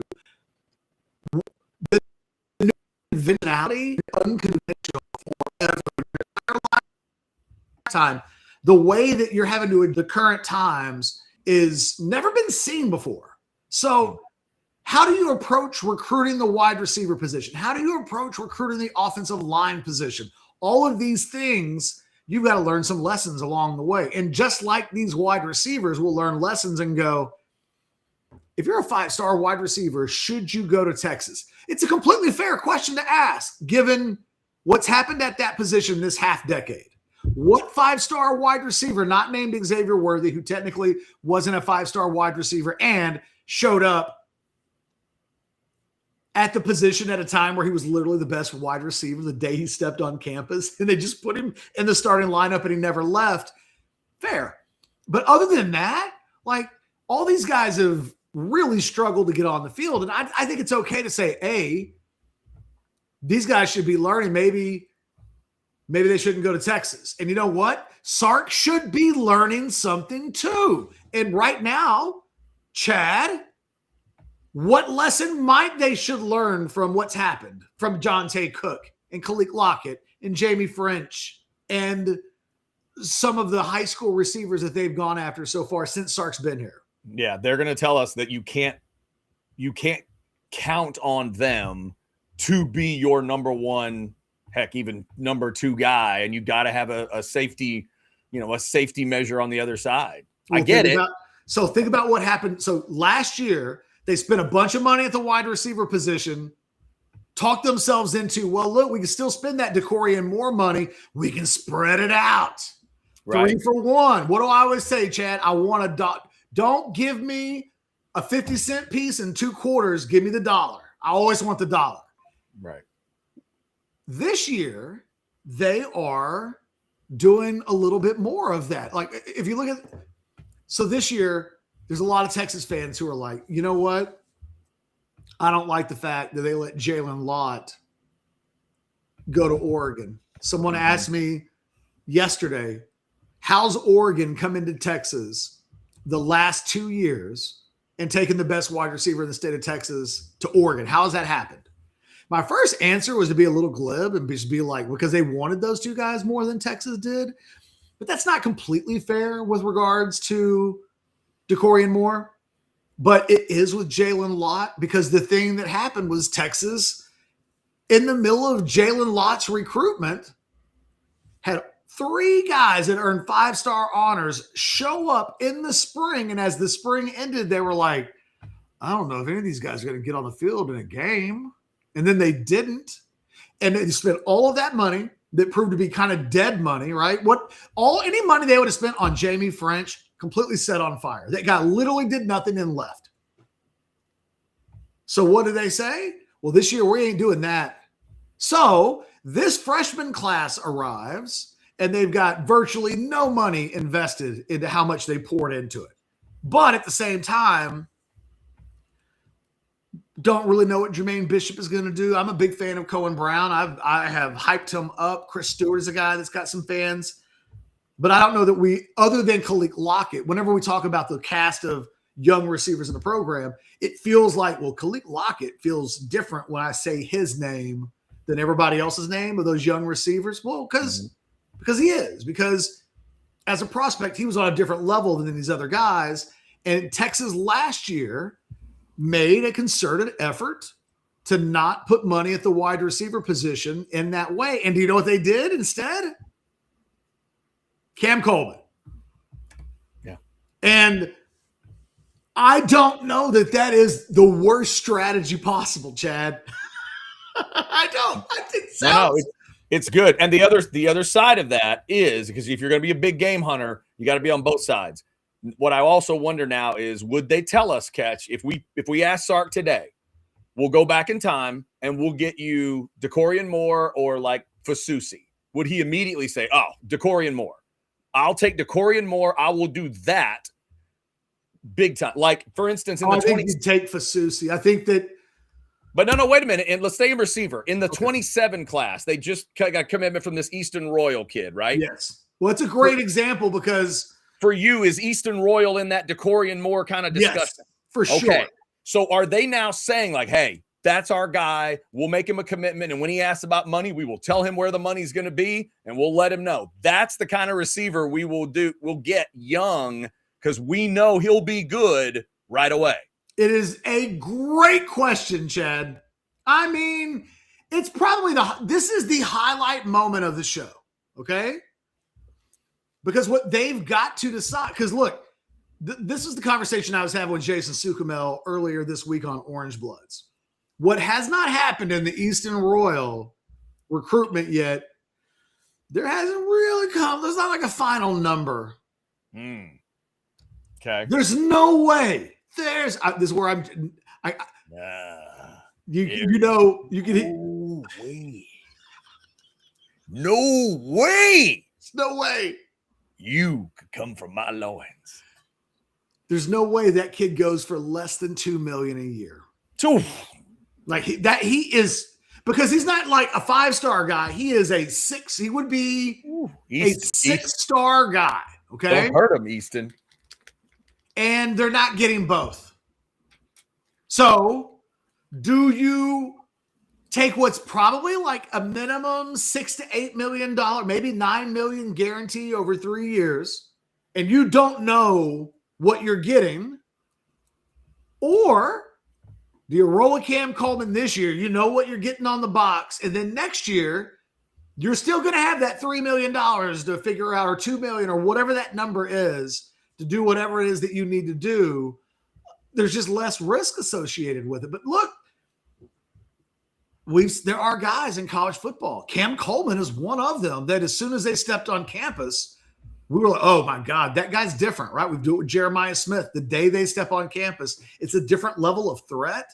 the new conventionality, unconventional forever. Time, the way that you're having to the current times is never been seen before. So how do you approach recruiting the wide receiver position? How do you approach recruiting the offensive line position? All of these things, you've got to learn some lessons along the way. And just like these wide receivers will learn lessons and go, if you're a 5-star wide receiver, should you go to Texas? It's a completely fair question to ask, given what's happened at that position this half decade. What 5-star wide receiver, not named Xavier Worthy, who technically wasn't a 5-star wide receiver and showed up at the position at a time where he was literally the best wide receiver the day he stepped on campus, and they just put him in the starting lineup and he never left? Fair. But other than that, like, all these guys have really struggled to get on the field. And I think it's okay to say, hey, these guys should be learning. Maybe they shouldn't go to Texas. And you know what? Sark should be learning something too. And right now, Chad, what lesson might they should learn from what's happened from Jonte Cook and Khalil Lockett and Jamie French and some of the high school receivers that they've gone after so far since Sark's been here? Yeah, they're going to tell us that you can't count on them to be your number one, heck, even number two guy, and you got to have a safety, a safety measure on the other side. Well, I get it. So think about what happened. So last year, they spent a bunch of money at the wide receiver position, talked themselves into, well, look, we can still spend that Decorian Moore money. We can spread it out. Right. 3 for 1. What do I always say, Chad? I want a dot. Don't give me a 50-cent piece and 2 quarters. Give me the dollar. I always want the dollar. Right. This year, they are doing a little bit more of that. Like, if you look at, so this year, there's a lot of Texas fans who are like, you know what? I don't like the fact that they let Jalen Lott go to Oregon. Someone asked me yesterday, how's Oregon come into Texas the last 2 years and taken the best wide receiver in the state of Texas to Oregon? How has that happened? My first answer was to be a little glib and just be like, because they wanted those 2 guys more than Texas did. But that's not completely fair with regards to Decorian Moore. But it is with Jalen Lott, because the thing that happened was Texas, in the middle of Jalen Lott's recruitment, had 3 guys that earned 5-star honors show up in the spring. And as the spring ended, they were like, I don't know if any of these guys are going to get on the field in a game. And then they didn't. And they spent all of that money that proved to be kind of dead money, right? Any money they would have spent on Jamie French, completely set on fire. That guy literally did nothing and left. So what do they say? Well, this year we ain't doing that. So this freshman class arrives, and they've got virtually no money invested into how much they poured into it. But at the same time, don't really know what Jermaine Bishop is going to do. I'm a big fan of Cohen Brown. I have hyped him up. Chris Stewart is a guy that's got some fans. But I don't know that other than Khalil Lockett, whenever we talk about the cast of young receivers in the program, it feels like, well, Khalil Lockett feels different when I say his name than everybody else's name of those young receivers. Well, because he is. Because as a prospect, he was on a different level than these other guys. And Texas last year made a concerted effort to not put money at the wide receiver position in that way. And do you know what they did instead? Cam Coleman. Yeah. And I don't know that is the worst strategy possible, Chad. I don't. I think so. No, it's good. And the other side of that is, because if you're going to be a big game hunter, you got to be on both sides. What I also wonder now is, would they tell us, Catch, if we ask Sark today, we'll go back in time and we'll get you Decorian Moore or like Fasusi. Would he immediately say, oh, Decorian Moore? I'll take Decorian Moore. I will do that big time. Like, for instance, in the 20s. I think you'd take Fasusi. I think that. But no, wait a minute. And let's stay in receiver. In the 27 class, they just got commitment from this Easton Royal kid, right? Yes. Well, it's a great example because. For you, is Easton Royal in that Decorian Moore kind of discussion? Yes, for sure. Okay. So are they now saying like, hey, that's our guy. We'll make him a commitment. And when he asks about money, we will tell him where the money's going to be and we'll let him know. That's the kind of receiver we'll get young, because we know he'll be good right away. It is a great question, Chad. I mean, it's probably this is the highlight moment of the show. Okay. Because what they've got to decide, because look, this is the conversation I was having with Jason Sukumel earlier this week on Orange Bloods. What has not happened in the Easton Royal recruitment yet. There hasn't really come. There's not like a final number. Okay. There's no way. This is where you know you can. No way. No way. There's no way. You could come from my loins. There's no way that kid goes for less than $2 million a year. Like he is, because he's not like a 5-star guy. He is a 6. He would be a 6-star guy. Okay. Don't hurt him, Easton. And they're not getting both. So do you take what's probably like a minimum $6 to $8 million, maybe $9 million guarantee over 3 years, and you don't know what you're getting? Or do you roll a Cam Coleman this year? You know what you're getting on the box. And then next year, you're still going to have that $3 million to figure out, or $2 million, or whatever that number is, to do whatever it is that you need to do. There's just less risk associated with it. But look, there are guys in college football. Cam Coleman is one of them that as soon as they stepped on campus, we were like, oh my God, that guy's different, right? We do it with Jeremiah Smith. The day they step on campus, it's a different level of threat.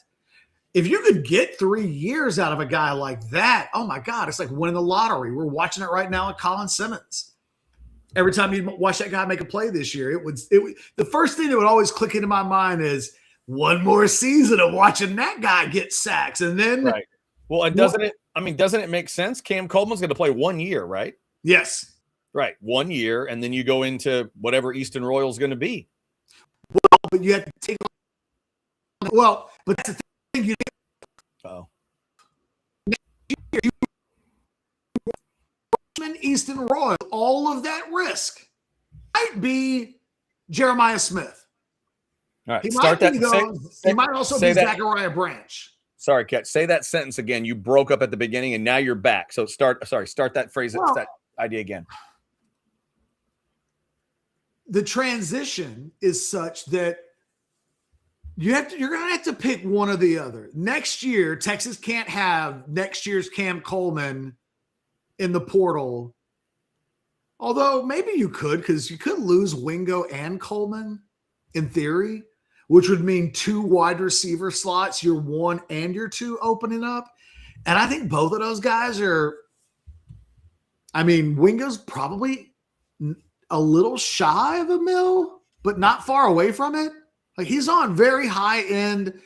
If you could get 3 years out of a guy like that, oh my God, it's like winning the lottery. We're watching it right now with Colin Simmons. Every time you watch that guy make a play this year, the first thing that would always click into my mind is one more season of watching that guy get sacks. And then, right. Well, and doesn't it make sense? Cam Coleman's going to play 1 year, right? Yes. Right. 1 year. And then you go into whatever Easton Royal's going to be. Well, but you have to take, well, but that's the thing. Easton Royal, all of that risk might be Jeremiah Smith. All right. He Start might that. He might also be Zachariah Branch. Sorry, Kat. Say that sentence again. You broke up at the beginning and now you're back. So start that phrase, that idea again. The transition is such that you're going to have to pick one or the other. Next year, Texas can't have next year's Cam Coleman in the portal. Although maybe you could, because you could lose Wingo and Coleman in theory, which would mean 2 wide receiver slots, your 1 and your 2 opening up. And I think both of those guys are, Wingo's probably a little shy of $1 million, but not far away from it. Like, he's on very high end,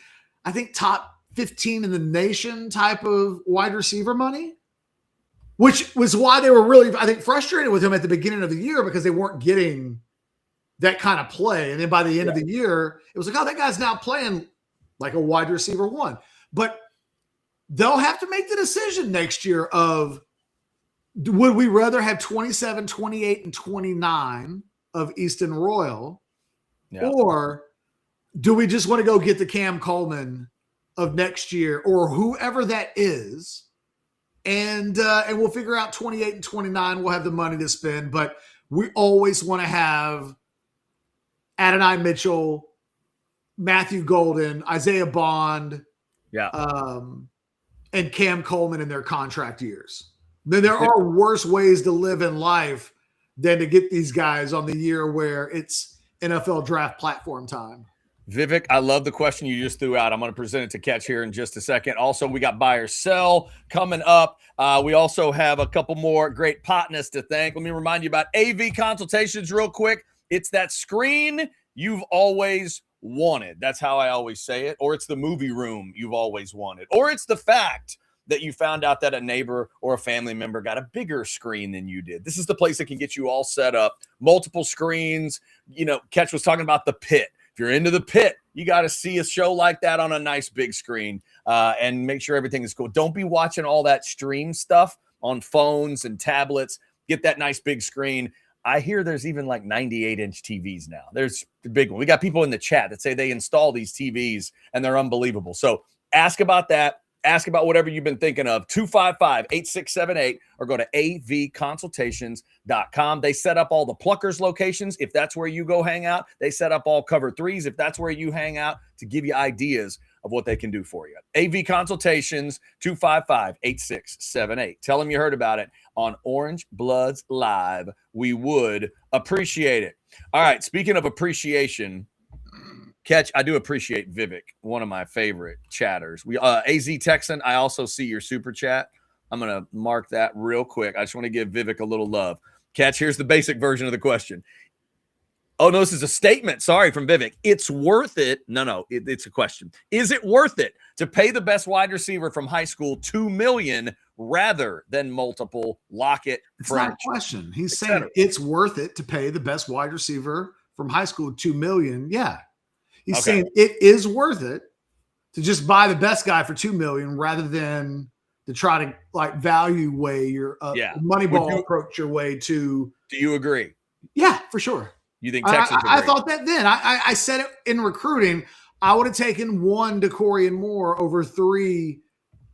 I think top 15 in the nation type of wide receiver money, which was why they were really, I think, frustrated with him at the beginning of the year, because they weren't getting that kind of play. And then by the end of the year, it was like, oh, that guy's now playing like a wide receiver 1. But they'll have to make the decision next year of, would we rather have 27, 28, and 29 of Easton Royal, or do we just want to go get the Cam Coleman of next year, or whoever that is, and we'll figure out 28 and 29. We'll have the money to spend, but we always want to have Adonai Mitchell, Matthew Golden, Isaiah Bond, and Cam Coleman in their contract years. Then there are worse ways to live in life than to get these guys on the year where it's NFL draft platform time. Vivek, I love the question you just threw out. I'm going to present it to Catch here in just a second. Also, we got buy or sell coming up. We also have a couple more great partners to thank. Let me remind you about AV Consultations real quick. It's that screen you've always wanted. That's how I always say it. Or it's the movie room you've always wanted. Or it's the fact that you found out that a neighbor or a family member got a bigger screen than you did. This is the place that can get you all set up. Multiple screens. Catch was talking about the pit. If you're into the pit, you got to see a show like that on a nice big screen and make sure everything is cool. Don't be watching all that stream stuff on phones and tablets. Get that nice big screen. I hear there's even like 98-inch TVs now. There's the big one. We got people in the chat that say they install these TVs and they're unbelievable. So ask about that. Ask about whatever you've been thinking of, 255-8678, or go to avconsultations.com. They set up all the Pluckers locations. If that's where you go hang out, they set up all Cover 3s. If that's where you hang out, to give you ideas of what they can do for you. AV Consultations, 255-8678. Tell them you heard about it on Orange Bloods Live. We would appreciate it. All right, speaking of appreciation, Catch, I do appreciate Vivek, one of my favorite chatters. We AZ Texan, I also see your super chat. I'm going to mark that real quick. I just want to give Vivek a little love. Catch, here's the basic version of the question. Oh, no, this is a statement. Sorry, from Vivek. It's worth it. No, it's a question. Is it worth it to pay the best wide receiver from high school $2 million rather than multiple Lockett, It's French, not a question. He's saying it's worth it to pay the best wide receiver from high school $2 million. Yeah. He's saying it is worth it to just buy the best guy for $2 million rather than to try to like value weigh your money ball approach your way to. Do you agree? Yeah, for sure. You think Texas? I thought that then. I said it in recruiting. I would have taken one DeCorian Moore over 3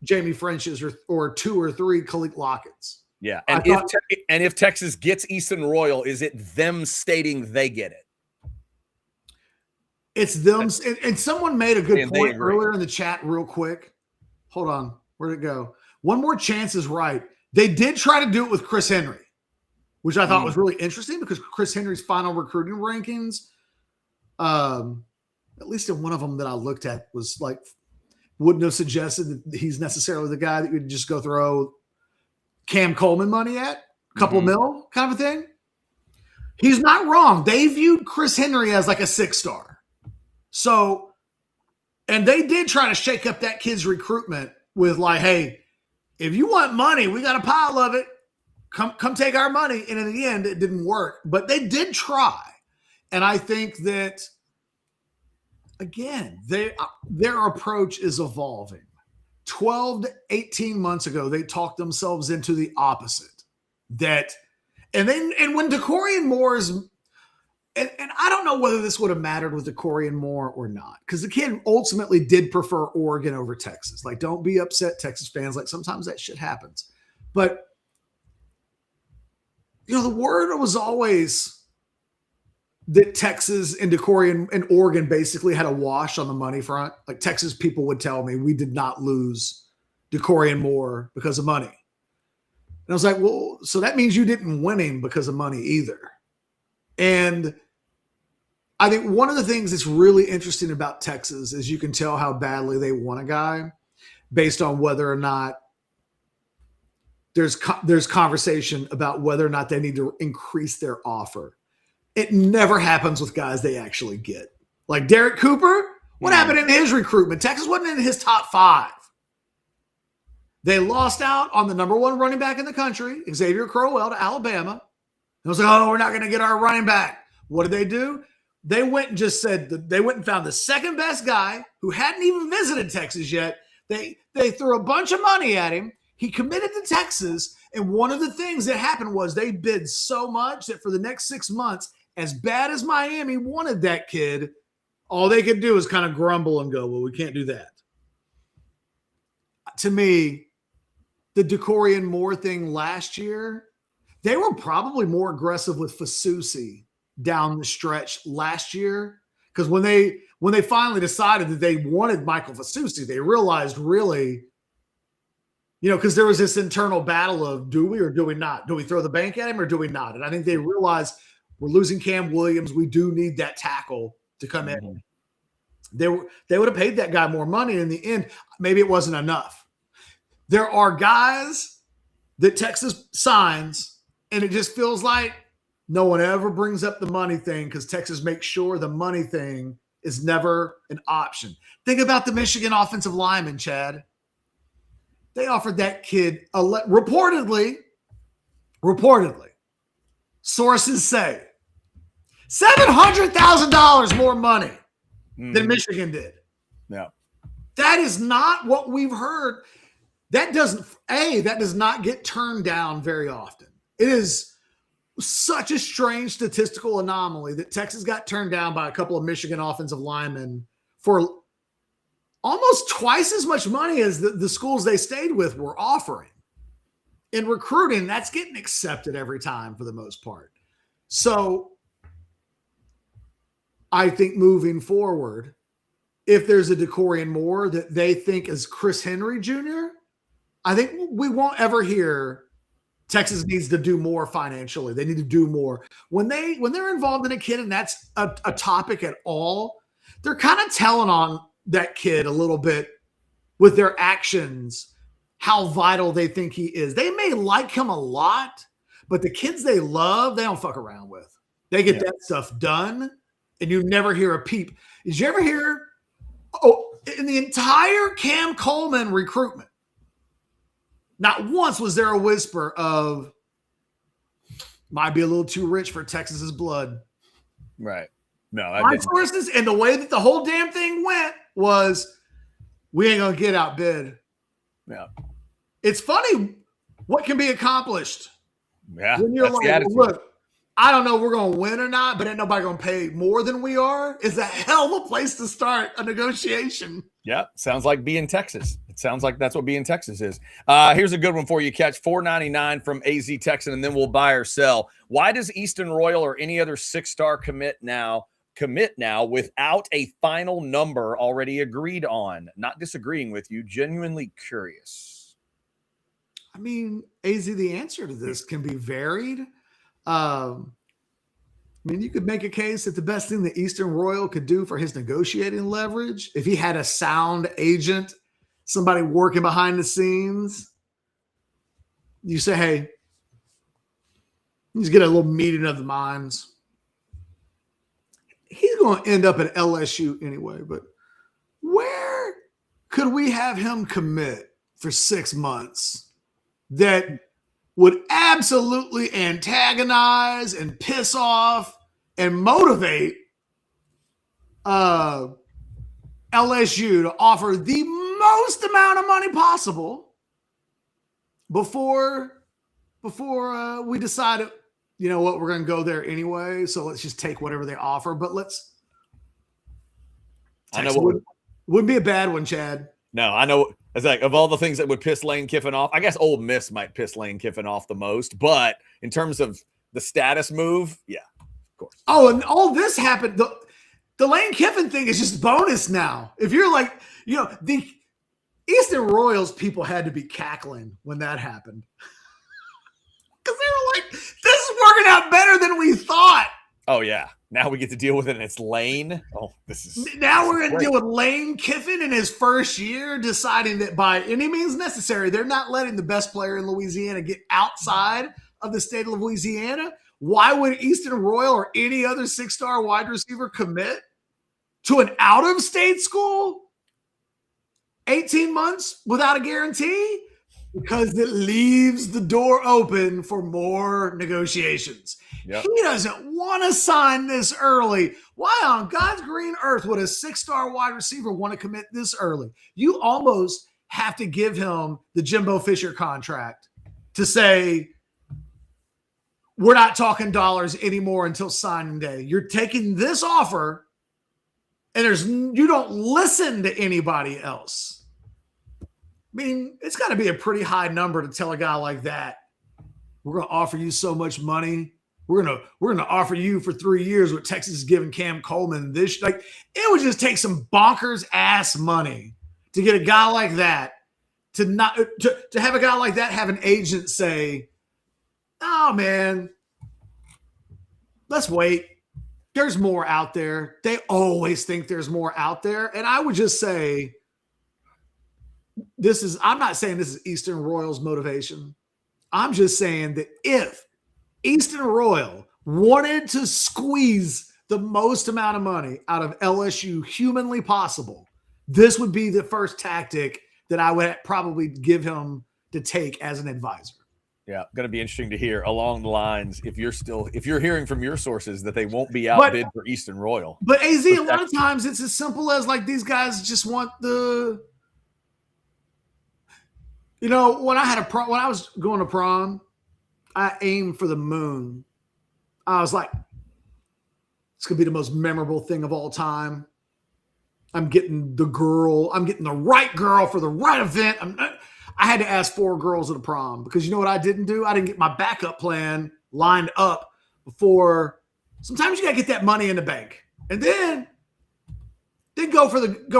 Jamie Frenches or 2 or 3 Khalil Lockett's. Yeah, and if Texas gets Easton Royal, is it them stating they get it? It's them. And someone made a good point earlier in the chat real quick. Hold on. Where'd it go? One more chance is right. They did try to do it with Chris Henry, which I thought was really interesting because Chris Henry's final recruiting rankings, at least in one of them that I looked at, was like, wouldn't have suggested that he's necessarily the guy that you'd just go throw Cam Coleman money at, a couple mil kind of a thing. He's not wrong. They viewed Chris Henry as like a 6-star. So, and they did try to shake up that kid's recruitment with like, hey, if you want money, we got a pile of it. Come take our money. And in the end, it didn't work. But they did try. And I think that, again, their approach is evolving. 12 to 18 months ago, they talked themselves into the opposite. And when DeCorian Moore is, and I don't know whether this would have mattered with DeCorian Moore or not, because the kid ultimately did prefer Oregon over Texas. Like, don't be upset, Texas fans. Like, sometimes that shit happens. But the word was always that Texas and DeCorian and Oregon basically had a wash on the money front. Like, Texas people would tell me we did not lose DeCorian Moore because of money. And I was like, well, so that means you didn't win him because of money either. And I think one of the things that's really interesting about Texas is you can tell how badly they want a guy based on whether or not there's conversation about whether or not they need to increase their offer. It never happens with guys they actually get. Like Derek Cooper, what happened in his recruitment? Texas wasn't in his top 5. They lost out on the number 1 running back in the country, Xavier Crowell, to Alabama. It was like, oh, we're not going to get our running back. What did they do? They went and just said they went and found the second best guy who hadn't even visited Texas yet. They threw a bunch of money at him. He committed to Texas, and one of the things that happened was they bid so much that for the next 6 months, as bad as Miami wanted that kid, all they could do is kind of grumble and go, well, we can't do that. To me, the DeCorian Moore thing last year, they were probably more aggressive with Fasusi down the stretch last year, because when they finally decided that they wanted Michael Fasusi, they realized really, because there was this internal battle of do we or do we not? Do we throw the bank at him or do we not? And I think they realized we're losing Cam Williams. We do need that tackle to come in. They would have paid that guy more money. In the end, maybe it wasn't enough. There are guys that Texas signs, and it just feels like no one ever brings up the money thing because Texas makes sure the money thing is never an option. Think about the Michigan offensive lineman, Chad. They offered that kid reportedly, sources say, $700,000 more money than Michigan did. Yeah. That is not what we've heard. That does not get turned down very often. It is such a strange statistical anomaly that Texas got turned down by a couple of Michigan offensive linemen for almost twice as much money as the schools they stayed with were offering. In recruiting, that's getting accepted every time for the most part. So I think moving forward, if there's a Decorian Moore that they think is Chris Henry Jr., I think we won't ever hear Texas needs to do more financially. They need to do more. When they're involved in a kid and that's a topic at all, they're kind of telling on that kid a little bit with their actions, how vital they think he is. They may like him a lot, but the kids they love, they don't fuck around with. They get that stuff done, and you never hear a peep. Did you ever hear, in the entire Cam Coleman recruitment, not once was there a whisper of, might be a little too rich for Texas's blood. Right. No, My sources, and the way that the whole damn thing went was, we ain't going to get outbid. Yeah. It's funny what can be accomplished. Yeah. When you're that's the like, attitude. look, I don't know if we're going to win or not, but ain't nobody going to pay more than we are. It's a hell of a place to start a negotiation. Yeah, sounds like being Texas. It sounds like that's what being Texas is. Here's a good one for you, Catch. $4.99 from AZ Texan, and then we'll buy or sell. Why does Easton Royal or any other 6-star commit now without a final number already agreed on? Not disagreeing with you, genuinely curious. I mean, AZ, the answer to this can be varied. I mean, you could make a case that the best thing that Eastern Royal could do for his negotiating leverage, if he had a sound agent, somebody working behind the scenes, you say, hey, just get a little meeting of the minds. He's going to end up at LSU anyway, but where could we have him commit for 6 months that would absolutely antagonize and piss off and motivate LSU to offer the most amount of money possible before we decided, you know what, we're going to go there anyway, so let's just take whatever they offer. But I know wouldn't be a bad one, Chad. No, I know. It's like, of all the things that would piss Lane Kiffin off, I guess Ole Miss might piss Lane Kiffin off the most. But in terms of the status move, yeah, of course. Oh, and all this happened. The Lane Kiffin thing is just bonus now. If you're like, you know, the Eastern Royals people had to be cackling when that happened. Because they were like, this is working out better than we thought. Oh, yeah. Now we get to deal with it, and it's Lane. Oh, this is now we're going to deal with Lane Kiffin in his first year, deciding that by any means necessary, they're not letting the best player in Louisiana get outside of the state of Louisiana. Why would Eastern Royal or any other 6-star wide receiver commit to an out-of-state school 18 months without a guarantee? Because it leaves the door open for more negotiations. Yep. He doesn't want to sign this early. Why on God's green earth would a 6-star wide receiver want to commit this early? You almost have to give him the Jimbo Fisher contract to say, we're not talking dollars anymore until signing day. You're taking this offer, and you don't listen to anybody else. I mean, it's got to be a pretty high number to tell a guy like that, we're going to offer you so much money. We're gonna offer you for 3 years what Texas is giving Cam Coleman this. Like, it would just take some bonkers ass money to get a guy like that to have a guy like that have an agent say, "Oh man, let's wait. There's more out there." They always think there's more out there, and I would just say, I'm not saying this is Eastern Royal's motivation. I'm just saying that if Eastern Royal wanted to squeeze the most amount of money out of LSU humanly possible, this would be the first tactic that I would probably give him to take as an advisor. Yeah, going to be interesting to hear along the lines if you're hearing from your sources that they won't be outbid for Eastern Royal. But AZ, a lot of times it's as simple as like these guys just want the. You know, when I was going to prom, I aimed for the moon. I was like, it's going to be the most memorable thing of all time. I'm getting the right girl for the right event. I had to ask 4 girls at a prom because you know what I didn't do? I didn't get my backup plan lined up before. Sometimes you got to get that money in the bank. And then then go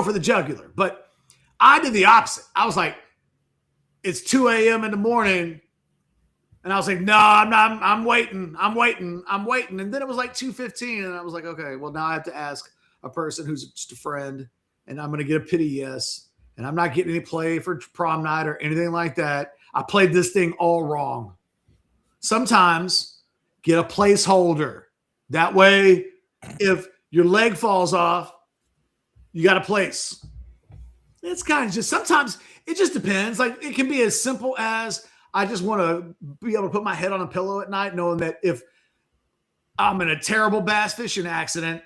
for the jugular. But I did the opposite. I was like, it's 2 a.m. in the morning. And I was like, no, I'm not. I'm waiting. And then it was like 2:15. And I was like, okay, well, now I have to ask a person who's just a friend. And I'm going to get a pity yes. And I'm not getting any play for prom night or anything like that. I played this thing all wrong. Sometimes get a placeholder. That way, if your leg falls off, you got a place. It's kind of just, sometimes it just depends. Like it can be as simple as I just want to be able to put my head on a pillow at night, knowing that if I'm in a terrible bass fishing accident,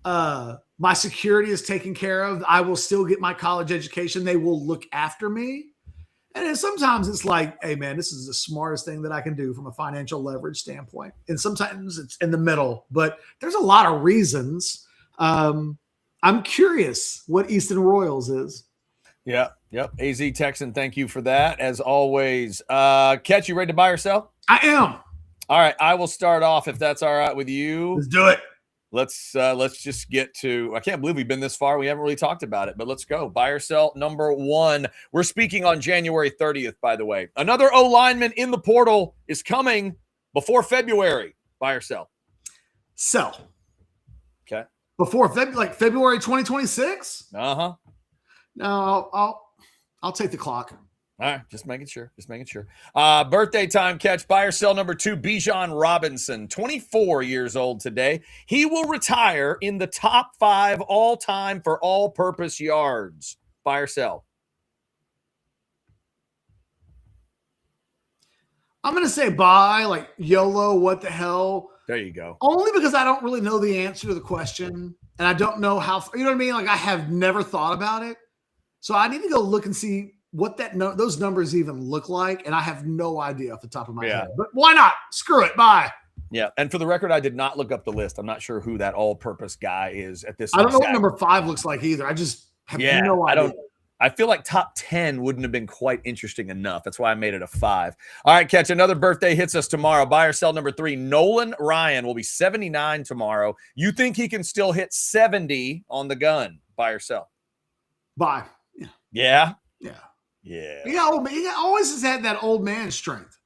my security is taken care of. I will still get my college education. They will look after me. And then sometimes it's like, hey, man, this is the smartest thing that I can do from a financial leverage standpoint. And sometimes it's in the middle. But there's a lot of reasons. I'm curious what Easton Royals is. Yeah. Yep. AZ Texan, thank you for that. As always. Catch, you ready to buy or sell? I am. All right. I will start off if that's all right with you. Let's do it. Let's just get to, I can't believe we've been this far. We haven't really talked about it, but let's go. Buy or sell number 1. We're speaking on January 30th, by the way. Another O lineman in the portal is coming before February. Buy or sell? Sell. Okay. Before February 2026? Uh-huh. No, I'll take the clock. All right, just making sure. Birthday time catch, buy or sell number 2, Bijan Robinson, 24 years old today. He will retire in the top 5 all-time for all-purpose yards. Buy or sell? I'm going to say buy, like YOLO, what the hell? There you go. Only because I don't really know the answer to the question, and I don't know how, you know what I mean? Like I have never thought about it. So I need to go look and see what those numbers even look like, and I have no idea off the top of my head. But why not? Screw it. Bye. Yeah, and for the record, I did not look up the list. I'm not sure who that all-purpose guy is at this. I don't know what number 5 looks like either. I just have no idea. I feel like top 10 wouldn't have been quite interesting enough. That's why I made it a 5. All right, catch, another birthday hits us tomorrow. Buy or sell number 3, Nolan Ryan will be 79 tomorrow. You think he can still hit 70 on the gun? Buy or sell? Buy. Yeah. Yeah. He always has had that old man strength.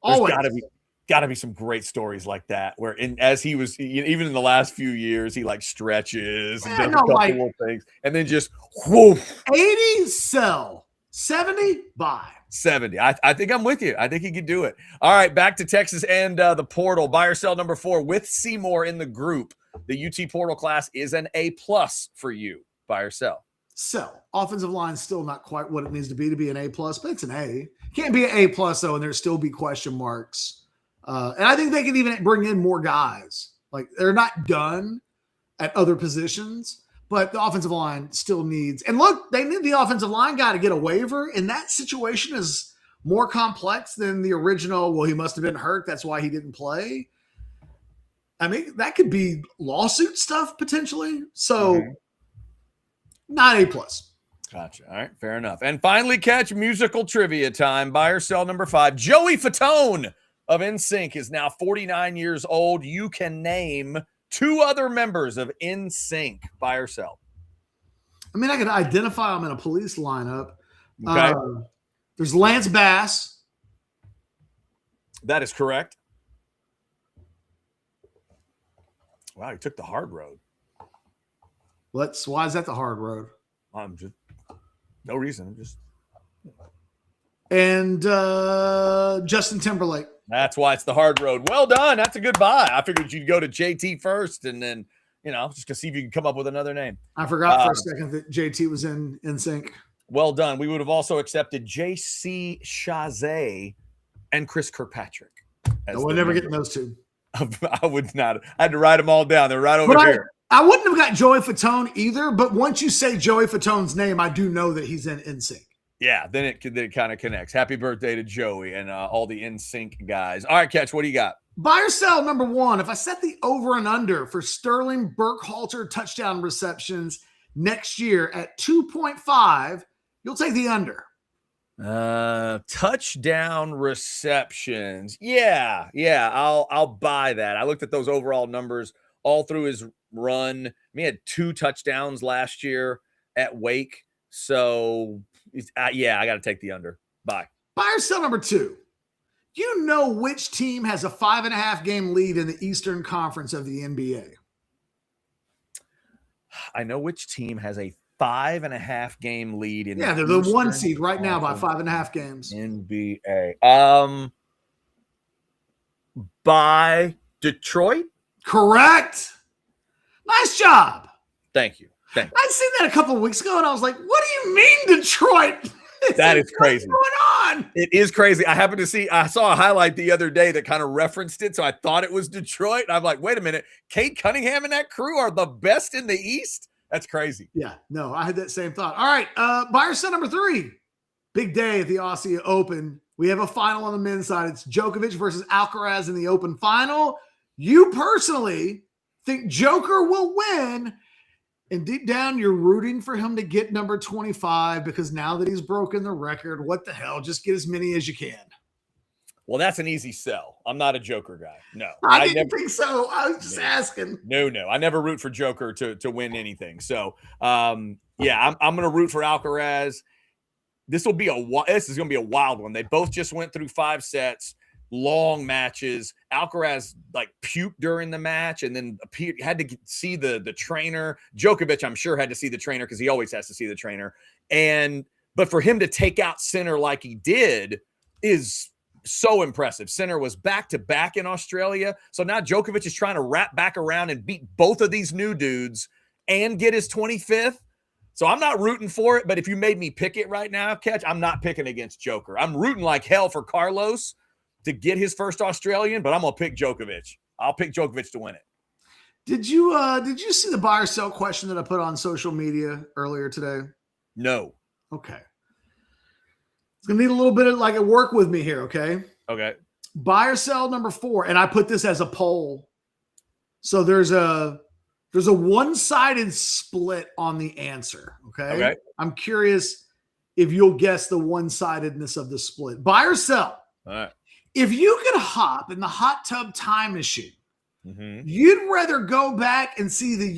Always. There's got to be some great stories like that where as he was, even in the last few years, he like stretches and does a couple of things and then just whoop. 80 sell, 70 buy. 70. I think I'm with you. I think he could do it. All right, back to Texas and the portal. Buy or sell number 4 with Seymour in the group. The UT portal class is an A+ for you. Buy or sell? Sell. Offensive line is still not quite what it needs to be an A+, but it's an A. Can't be an A+ though, and there still be question marks. And I think they can even bring in more guys. Like they're not done at other positions, but the offensive line still needs. And look, they need the offensive line guy to get a waiver, and that situation is more complex than the original. Well, he must have been hurt. That's why he didn't play. I mean, that could be lawsuit stuff potentially. So. Not A+. Gotcha. All right. Fair enough. And finally, catch musical trivia time. Buy or sell number 5. Joey Fatone of NSYNC is now 49 years old. You can name 2 other members of NSYNC. Buy or sell? I mean, I could identify them in a police lineup. Okay. There's Lance Bass. That is correct. Wow, he took the hard road. Why is that the hard road? Just no reason. And Justin Timberlake. That's why it's the hard road. Well done. That's a good buy. I figured you'd go to JT first and then, just to see if you can come up with another name. I forgot for a second that JT was in sync. Well done. We would have also accepted JC Chazé and Chris Kirkpatrick. I would never get those 2. I would not. I had to write them all down. They're right over here. I wouldn't have got Joey Fatone either, but once you say Joey Fatone's name, I do know that he's in NSYNC. Yeah, then it kind of connects. Happy birthday to Joey and all the NSYNC guys. All right, Catch, what do you got? Buy or sell number 1. If I set the over and under for Sterling Burkhalter touchdown receptions next year at 2.5, you'll take the under. Touchdown receptions. Yeah, I'll buy that. I looked at those overall numbers all through his run. He had 2 touchdowns last year at Wake. So, yeah, I got to take the under. Bye. Buy or sell number 2. You know which team has a 5.5 game lead in the Eastern Conference of the NBA? I know which team has a 5.5 game lead in. Yeah, they're the 1 seed right now by 5.5 games. NBA. By Detroit. Correct. Nice job. Thank you. I'd seen that a couple of weeks ago, and I was like, "What do you mean, Detroit?" That is crazy. What's going on? It is crazy. I saw a highlight the other day that kind of referenced it, so I thought it was Detroit. I'm like, wait a minute. Kate Cunningham and that crew are the best in the East? That's crazy. Yeah, no, I had that same thought. All right, buy or sell number 3. Big day at the Aussie Open. We have a final on the men's side. It's Djokovic versus Alcaraz in the Open final. You personally think Joker will win, and deep down you're rooting for him to get number 25 because now that he's broken the record, what the hell? Just get as many as you can. Well, that's an easy sell. I'm not a Joker guy. No. I didn't think so. I was just asking. No. I never root for Joker to win anything. So, yeah, I'm going to root for Alcaraz. This is going to be a wild one. They both just went through 5 sets, long matches. Alcaraz like puked during the match and then had to see the trainer. Djokovic, I'm sure, had to see the trainer because he always has to see the trainer. But for him to take out Sinner like he did is so impressive. Sinner was back-to-back in Australia. So now Djokovic is trying to wrap back around and beat both of these new dudes and get his 25th. So I'm not rooting for it, but if you made me pick it right now, Catch, I'm not picking against Joker. I'm rooting like hell for Carlos to get his first Australian, but I'm going to pick Djokovic. I'll pick Djokovic to win it. Did you see the buy or sell question that I put on social media earlier today? No. Okay. It's going to need a little bit of like a work with me here, okay? Okay. Buy or sell number 4, and I put this as a poll. So there's a one-sided split on the answer, okay? Okay. I'm curious if you'll guess the one-sidedness of the split. Buy or sell? All right. If you could hop in the hot tub time machine, Mm-hmm. you'd rather go back and see the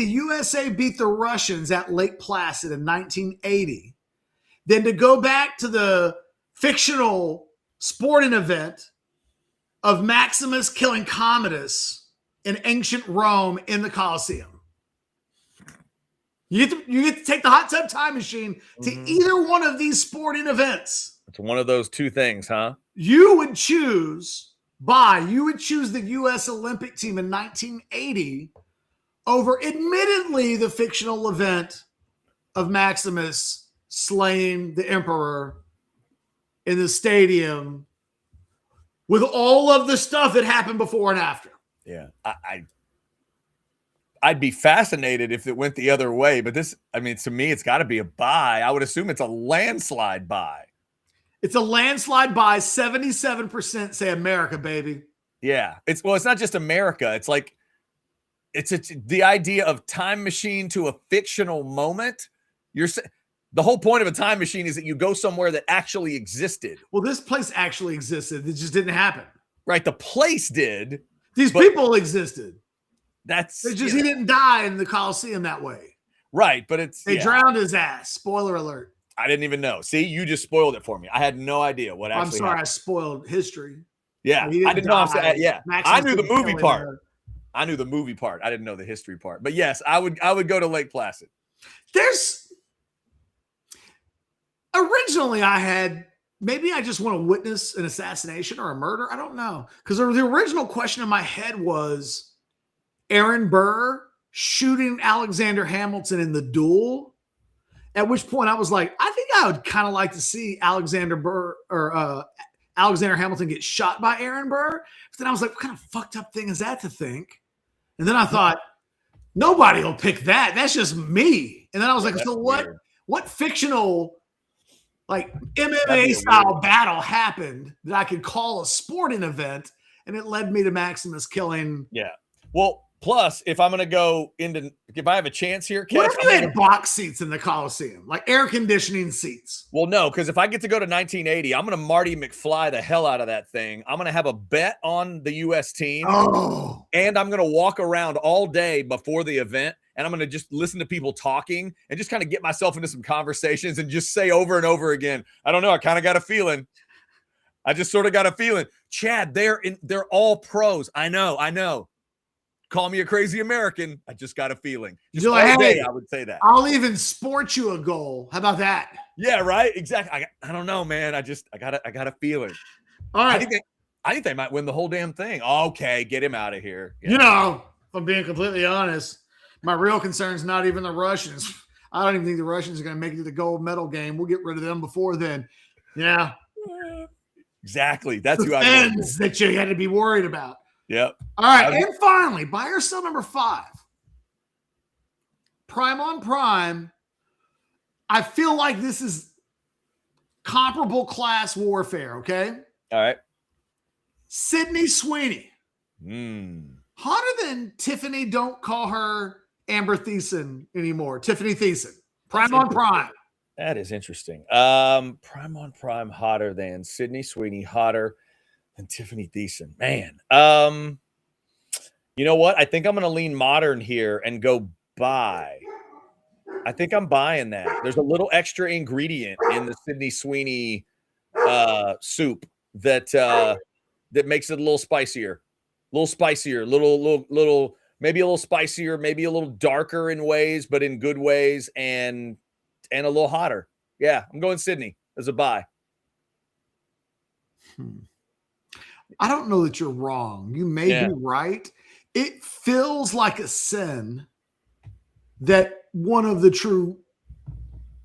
USA beat the Russians at Lake Placid in 1980 than to go back to the fictional sporting event of Maximus killing Commodus in ancient Rome in the Colosseum. You get to take the hot tub time machine to either one of these sporting events. It's one of those two things, huh? You would choose the U.S. Olympic team in 1980 over admittedly the fictional event of Maximus slaying the emperor in the stadium with all of the stuff that happened before and after. Yeah. I'd be fascinated if it went the other way, but to me, it's got to be a buy. I would assume it's a landslide buy. It's a landslide buy. 77% say America, baby. Yeah. It's not just America. It's like, it's the idea of time machine to a fictional moment. The whole point of a time machine is that you go somewhere that actually existed. Well, this place actually existed. It just didn't happen. Right. The place did. These people existed. He He didn't die in the Colosseum that way. Right. But they drowned his ass. Spoiler alert. I didn't even know. See, you just spoiled it for me. I had no idea what actually happened. I spoiled history. Yeah. I didn't know. I knew the movie part. I knew the movie part. I didn't know the history part. But yes, I would go to Lake Placid. Originally maybe I just want to witness an assassination or a murder. I don't know. Because the original question in my head was Aaron Burr shooting Alexander Hamilton in the duel. At which point I was like, I think I would kind of like to see Alexander Hamilton get shot by Aaron Burr. But then I was like, what kind of fucked up thing is that to think? And then I thought, nobody will pick that. That's just me. And then I was like, so what fictional like MMA style battle happened that I could call a sporting event? And it led me to Maximus killing. Yeah. Well, Plus, if I'm going to go if I have a chance here, What Catch, if you had box seats in the Coliseum, like air conditioning seats? well, no, because if I get to go to 1980, I'm going to Marty McFly the hell out of that thing. I'm going to have a bet on the U.S. team. Oh, And I'm going to walk around all day before the event, and I'm going to just listen to people talking and just kind of get myself into some conversations and just say over and over again, I don't know, I kind of got a feeling. I just sort of got a feeling. Chad, they're all pros. I know. Call me a crazy American. I just got a feeling. Just You're all like, day, hey, I would say that. I'll even sport you a goal. How about that? Yeah, right. Exactly. I don't know, man. I got a feeling. All right. I think they might win the whole damn thing. Okay, get him out of here. Yeah. You know, if I'm being completely honest, my real concern is not even the Russians. I don't even think the Russians are going to make it to the gold medal game. We'll get rid of them before then. Yeah. Exactly. That's the who I fans that you had to be worried about. Yep. All right. And finally, buy or sell number 5. Prime on Prime. I feel like this is comparable class warfare, okay? All right. Sydney Sweeney. Hotter than Tiffany, don't call her Amber Thiessen anymore. Tiffany Thiessen. Prime on Prime. That is interesting. Prime on Prime hotter than Sydney Sweeney, hotter than Tiffany Thiessen. Man. You know what? I think I'm going to lean modern here and go buy. I think I'm buying that. There's a little extra ingredient in the Sydney Sweeney soup that makes it a little spicier, little maybe a little spicier, maybe a little darker in ways, but in good ways, and a little hotter. Yeah, I'm going Sydney as a buy. I don't know that you're wrong. You may be right. It feels like a sin that one of the true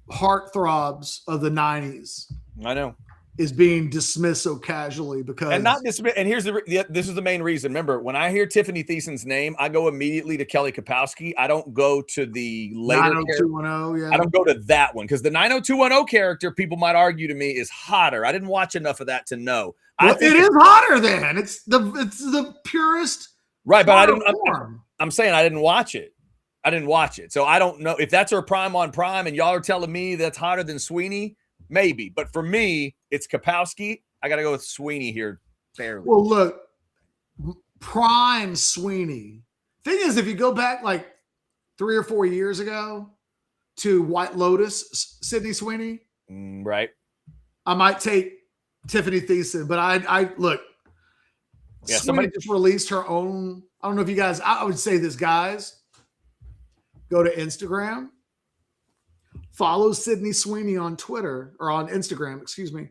heartthrobs of the 90s I know is being dismissed so casually because and not dismiss. And here's this is the main reason. Remember, when I hear Tiffany Thiessen's name, I go immediately to Kelly Kapowski. I don't go to the later 90210. Yeah, I don't go to that one because the 90210 character, people might argue to me, is hotter. I didn't watch enough of that to know. Well, it is hotter than it's the purest. Right, but I didn't. Form. I'm saying I didn't watch it. So I don't know if that's her prime on Prime, and y'all are telling me that's hotter than Sweeney. Maybe, but for me, it's Kapowski. I got to go with Sweeney here. Fairly. Well, look, prime Sweeney. Thing is, if you go back like 3 or 4 years ago to White Lotus, Sydney Sweeney, right? I might take Tiffany Thiessen, but I look. Yeah, somebody just released her own. I don't know if you guys. I would say this, guys. Go to Instagram. Follow Sydney Sweeney on Twitter or on Instagram. Excuse me.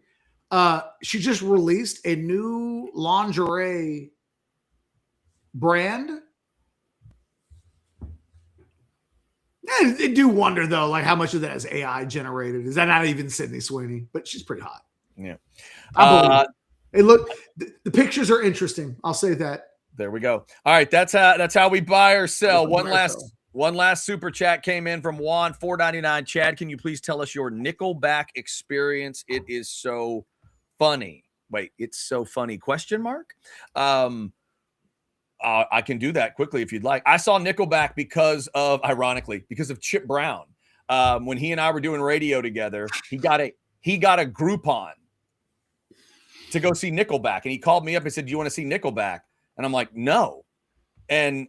She just released a new lingerie brand. I do wonder though, like how much of that is AI generated? Is that not even Sydney Sweeney? But she's pretty hot. Yeah. I believe it. Hey, look, the pictures are interesting. I'll say that. There we go. All right, that's how we buy or sell. One last super chat came in from Juan, $4.99. Chad, can you please tell us your Nickelback experience? It is so funny. Wait, it's so funny? Question mark. I can do that quickly if you'd like. I saw Nickelback ironically, because of Chip Brown. When he and I were doing radio together, he got a Groupon to go see Nickelback, and he called me up and said, "Do you want to see Nickelback?" And I'm like, "No." And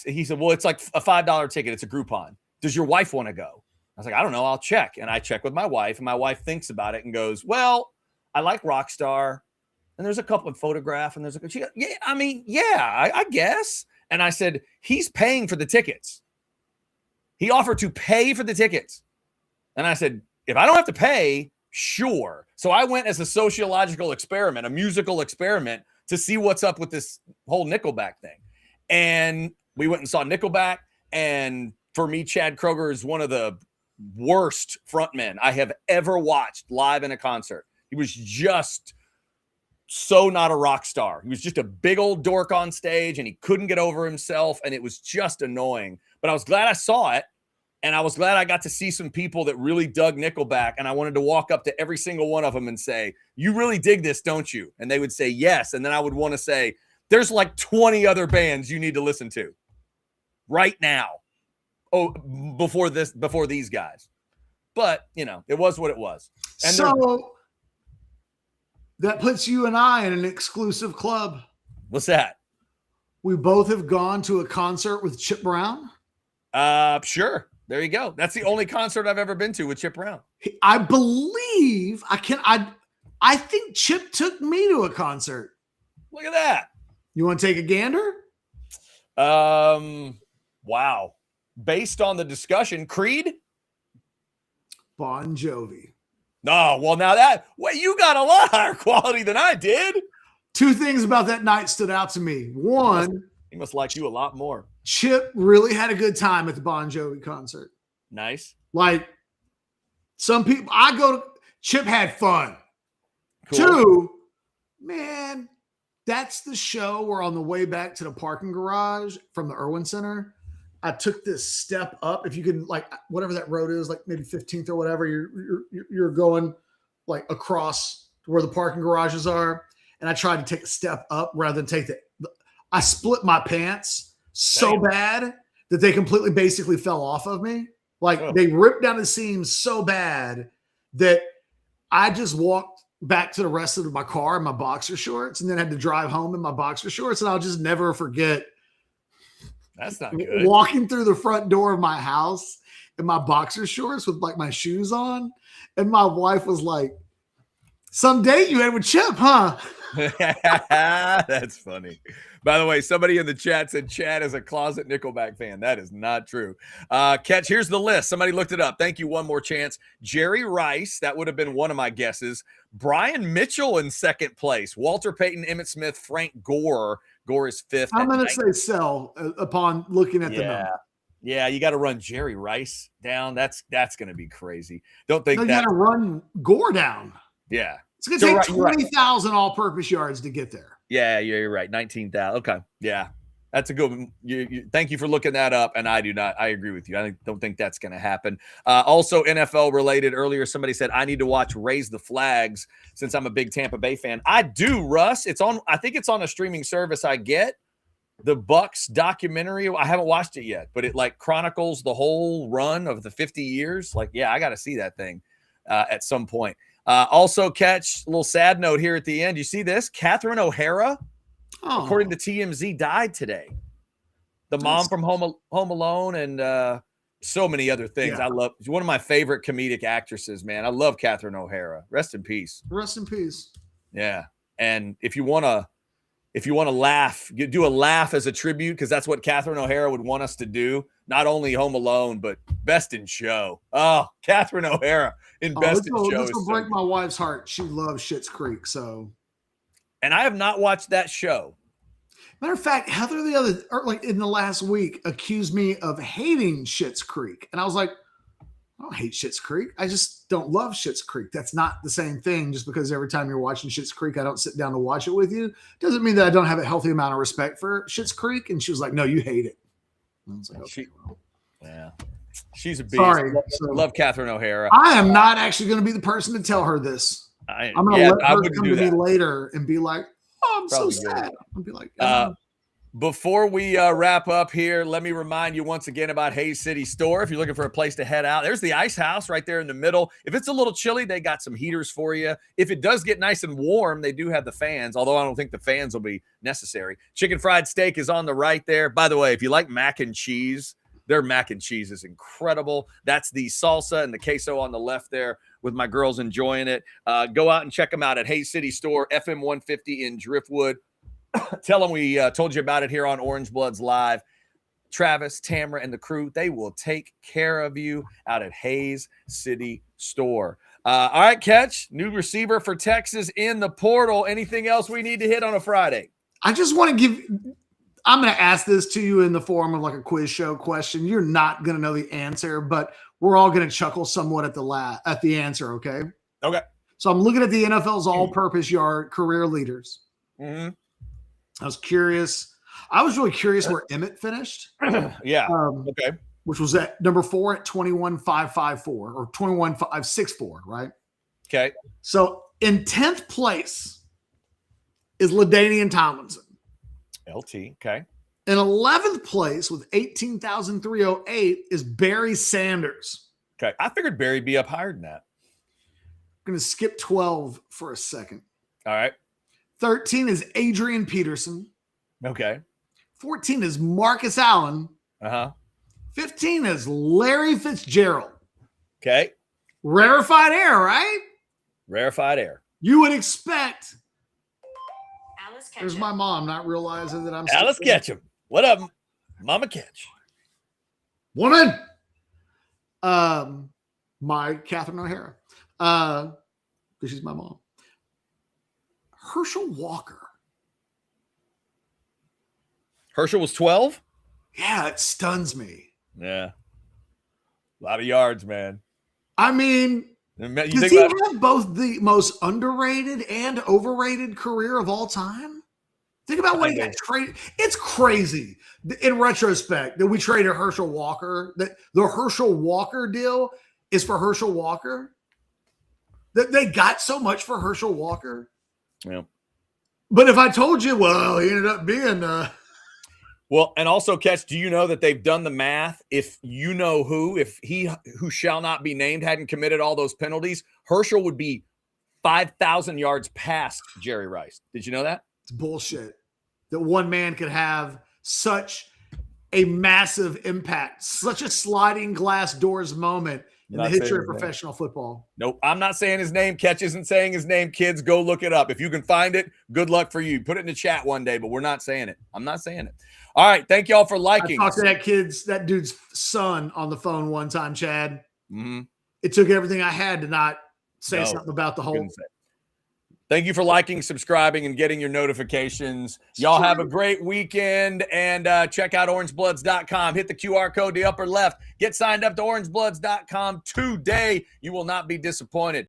he said, "Well, it's like a $5 ticket. It's a Groupon. Does your wife want to go?" I was like, "I don't know. I'll check." And I check with my wife, and my wife thinks about it and goes, "Well, I like Rockstar, and there's a couple of photograph, and I guess." And I said, "He's paying for the tickets. He offered to pay for the tickets." And I said, "If I don't have to pay, sure." So I went as a sociological experiment, a musical experiment, to see what's up with this whole Nickelback thing. And we went and saw Nickelback. And for me, Chad Kroeger is one of the worst frontmen I have ever watched live in a concert. He was just so not a rock star. He was just a big old dork on stage, and he couldn't get over himself. And it was just annoying. But I was glad I saw it. And I was glad I got to see some people that really dug Nickelback. And I wanted to walk up to every single one of them and say, "You really dig this, don't you?" And they would say, "Yes." And then I would want to say, "There's like 20 other bands you need to listen to." right now. Oh, before these guys. But, it was what it was. And so that puts you and I in an exclusive club. what's that? We both have gone to a concert with Chip Brown. Sure. There you go. That's the only concert I've ever been to with Chip Brown. I believe I think Chip took me to a concert. Look at that. You want to take a gander? Wow. Based on the discussion, Creed? Bon Jovi. No, well, you got a lot higher quality than I did. Two things about that night stood out to me. One, he must like you a lot more. Chip really had a good time at the Bon Jovi concert. Nice. Like some people, Chip had fun. Cool. Two, man, that's the show where on the way back to the parking garage from the Irwin Center, I took this step up. If you can, like, whatever that road is, like maybe 15th or whatever, you're going like across to where the parking garages are. And I tried to take a step up rather than I split my pants so bad that they completely basically fell off of me. Like they ripped down the seams so bad that I just walked back to the rest of my car in my boxer shorts and then had to drive home in my boxer shorts. And I'll just never forget. That's not good. Walking through the front door of my house in my boxer shorts with like my shoes on. And my wife was like, some date you had with Chip, huh? That's funny. By the way, somebody in the chat said Chad is a closet Nickelback fan. That is not true. Catch, here's the list. Somebody looked it up. Thank you. One more chance. Jerry Rice, that would have been one of my guesses. Brian Mitchell in second place. Walter Payton, Emmitt Smith, Frank Gore. Gore is fifth. I'm going to say sell upon looking at the number. Yeah, you got to run Jerry Rice down. That's going to be crazy. Don't think you got to run Gore down. Yeah. It's going to take 20,000 all-purpose yards to get there. Yeah, you're right. 19,000. Okay. Yeah. That's a good one. Thank you for looking that up, and I do not. I agree with you. I don't think that's going to happen. Also, NFL related. Earlier, somebody said I need to watch Raise the Flags since I'm a big Tampa Bay fan. I do, Russ. It's on. I think it's on a streaming service. I get the Bucks documentary. I haven't watched it yet, but it like chronicles the whole run of the 50 years. Like, yeah, I got to see that thing at some point. Also, catch a little sad note here at the end. You see this? Catherine O'Hara, according to TMZ, died today. The mom from Home Alone and so many other things. Yeah. I love. She's one of my favorite comedic actresses, man. I love Catherine O'Hara. Rest in peace. Rest in peace. Yeah. And if you want to laugh, you do a laugh as a tribute, because that's what Catherine O'Hara would want us to do. Not only Home Alone, but Best in Show. Oh, Catherine O'Hara in Best in Show. This will break my wife's heart. She loves Schitt's Creek. So, and I have not watched that show. Matter of fact, Heather in the last week accused me of hating Schitt's Creek, and I was like, I don't hate Schitt's Creek. I just don't love Schitt's Creek. That's not the same thing. Just because every time you're watching Schitt's Creek, I don't sit down to watch it with you, doesn't mean that I don't have a healthy amount of respect for Schitt's Creek. And she was like, no, you hate it. And I was like, okay, yeah. She's a beast. Sorry. Love Catherine O'Hara. I am not actually going to be the person to tell her this. I'm going to let her come to me later and be like, oh, I'm so sad. I'll be like, before we wrap up here, let me remind you once again about Hayes City Store. If you're looking for a place to head out, there's the Ice House right there in the middle. If it's a little chilly, they got some heaters for you. If it does get nice and warm, they do have the fans, although I don't think the fans will be necessary. Chicken fried steak is on the right there. By the way, if you like mac and cheese, their mac and cheese is incredible. That's the salsa and the queso on the left there with my girls enjoying it. Go out and check them out at Hayes City Store, FM 150 in Driftwood. Tell them we told you about it here on Orange Bloods Live. Travis, Tamara, and the crew, they will take care of you out at Hayes City Store. All right, Catch, new receiver for Texas in the portal. Anything else we need to hit on a Friday? I just want to I'm going to ask this to you in the form of like a quiz show question. You're not going to know the answer, but we're all going to chuckle somewhat at the answer, okay? Okay. So I'm looking at the NFL's all-purpose yard career leaders. Mm-hmm. I was curious. I was really curious where Emmitt finished. Yeah. Okay. Which was at number 4 at 21,554 or 21,564, right? Okay. So in 10th place is LaDainian Tomlinson. LT. Okay. In 11th place with 18,308 is Barry Sanders. Okay. I figured Barry'd be up higher than that. I'm going to skip 12 for a second. All right. 13 is Adrian Peterson. Okay. 14 is Marcus Allen. 15 is Larry Fitzgerald. Okay. Rarefied air, right? Rarefied air. You would expect. Alice There's Ketchum. my mom not realizing that I'm Alice Ketchum. What up, Mama Ketch? Woman. My Catherine O'Hara. Because she's my mom. Herschel Walker. Herschel was 12? Yeah, it stuns me. Yeah. A lot of yards, man. I mean, You does think he about have both the most underrated and overrated career of all time? Think about when he got traded. It's crazy in retrospect that we traded Herschel Walker. That the Herschel Walker deal is for Herschel Walker. That they got so much for Herschel Walker. Yeah. But if I told you, well, he ended up being Well, and also, Catch, do you know that they've done the math? If you know if he who shall not be named hadn't committed all those penalties, Herschel would be 5,000 yards past Jerry Rice. Did you know that? it's bullshit that one man could have such a massive impact, such a sliding glass doors moment in the history of professional football. Nope. I'm not saying his name. Catch isn't saying his name. Kids, go look it up. If you can find it, good luck for you. Put it in the chat one day, but we're not saying it. I'm not saying it. All right. Thank y'all for liking. I talked to that dude's son on the phone one time, Chad. Mm-hmm. It took everything I had to not say No, something about the whole. Thank you for liking, subscribing, and getting your notifications. Y'all have a great weekend, and check out orangebloods.com. Hit the QR code, the upper left. Get signed up to orangebloods.com today. You will not be disappointed.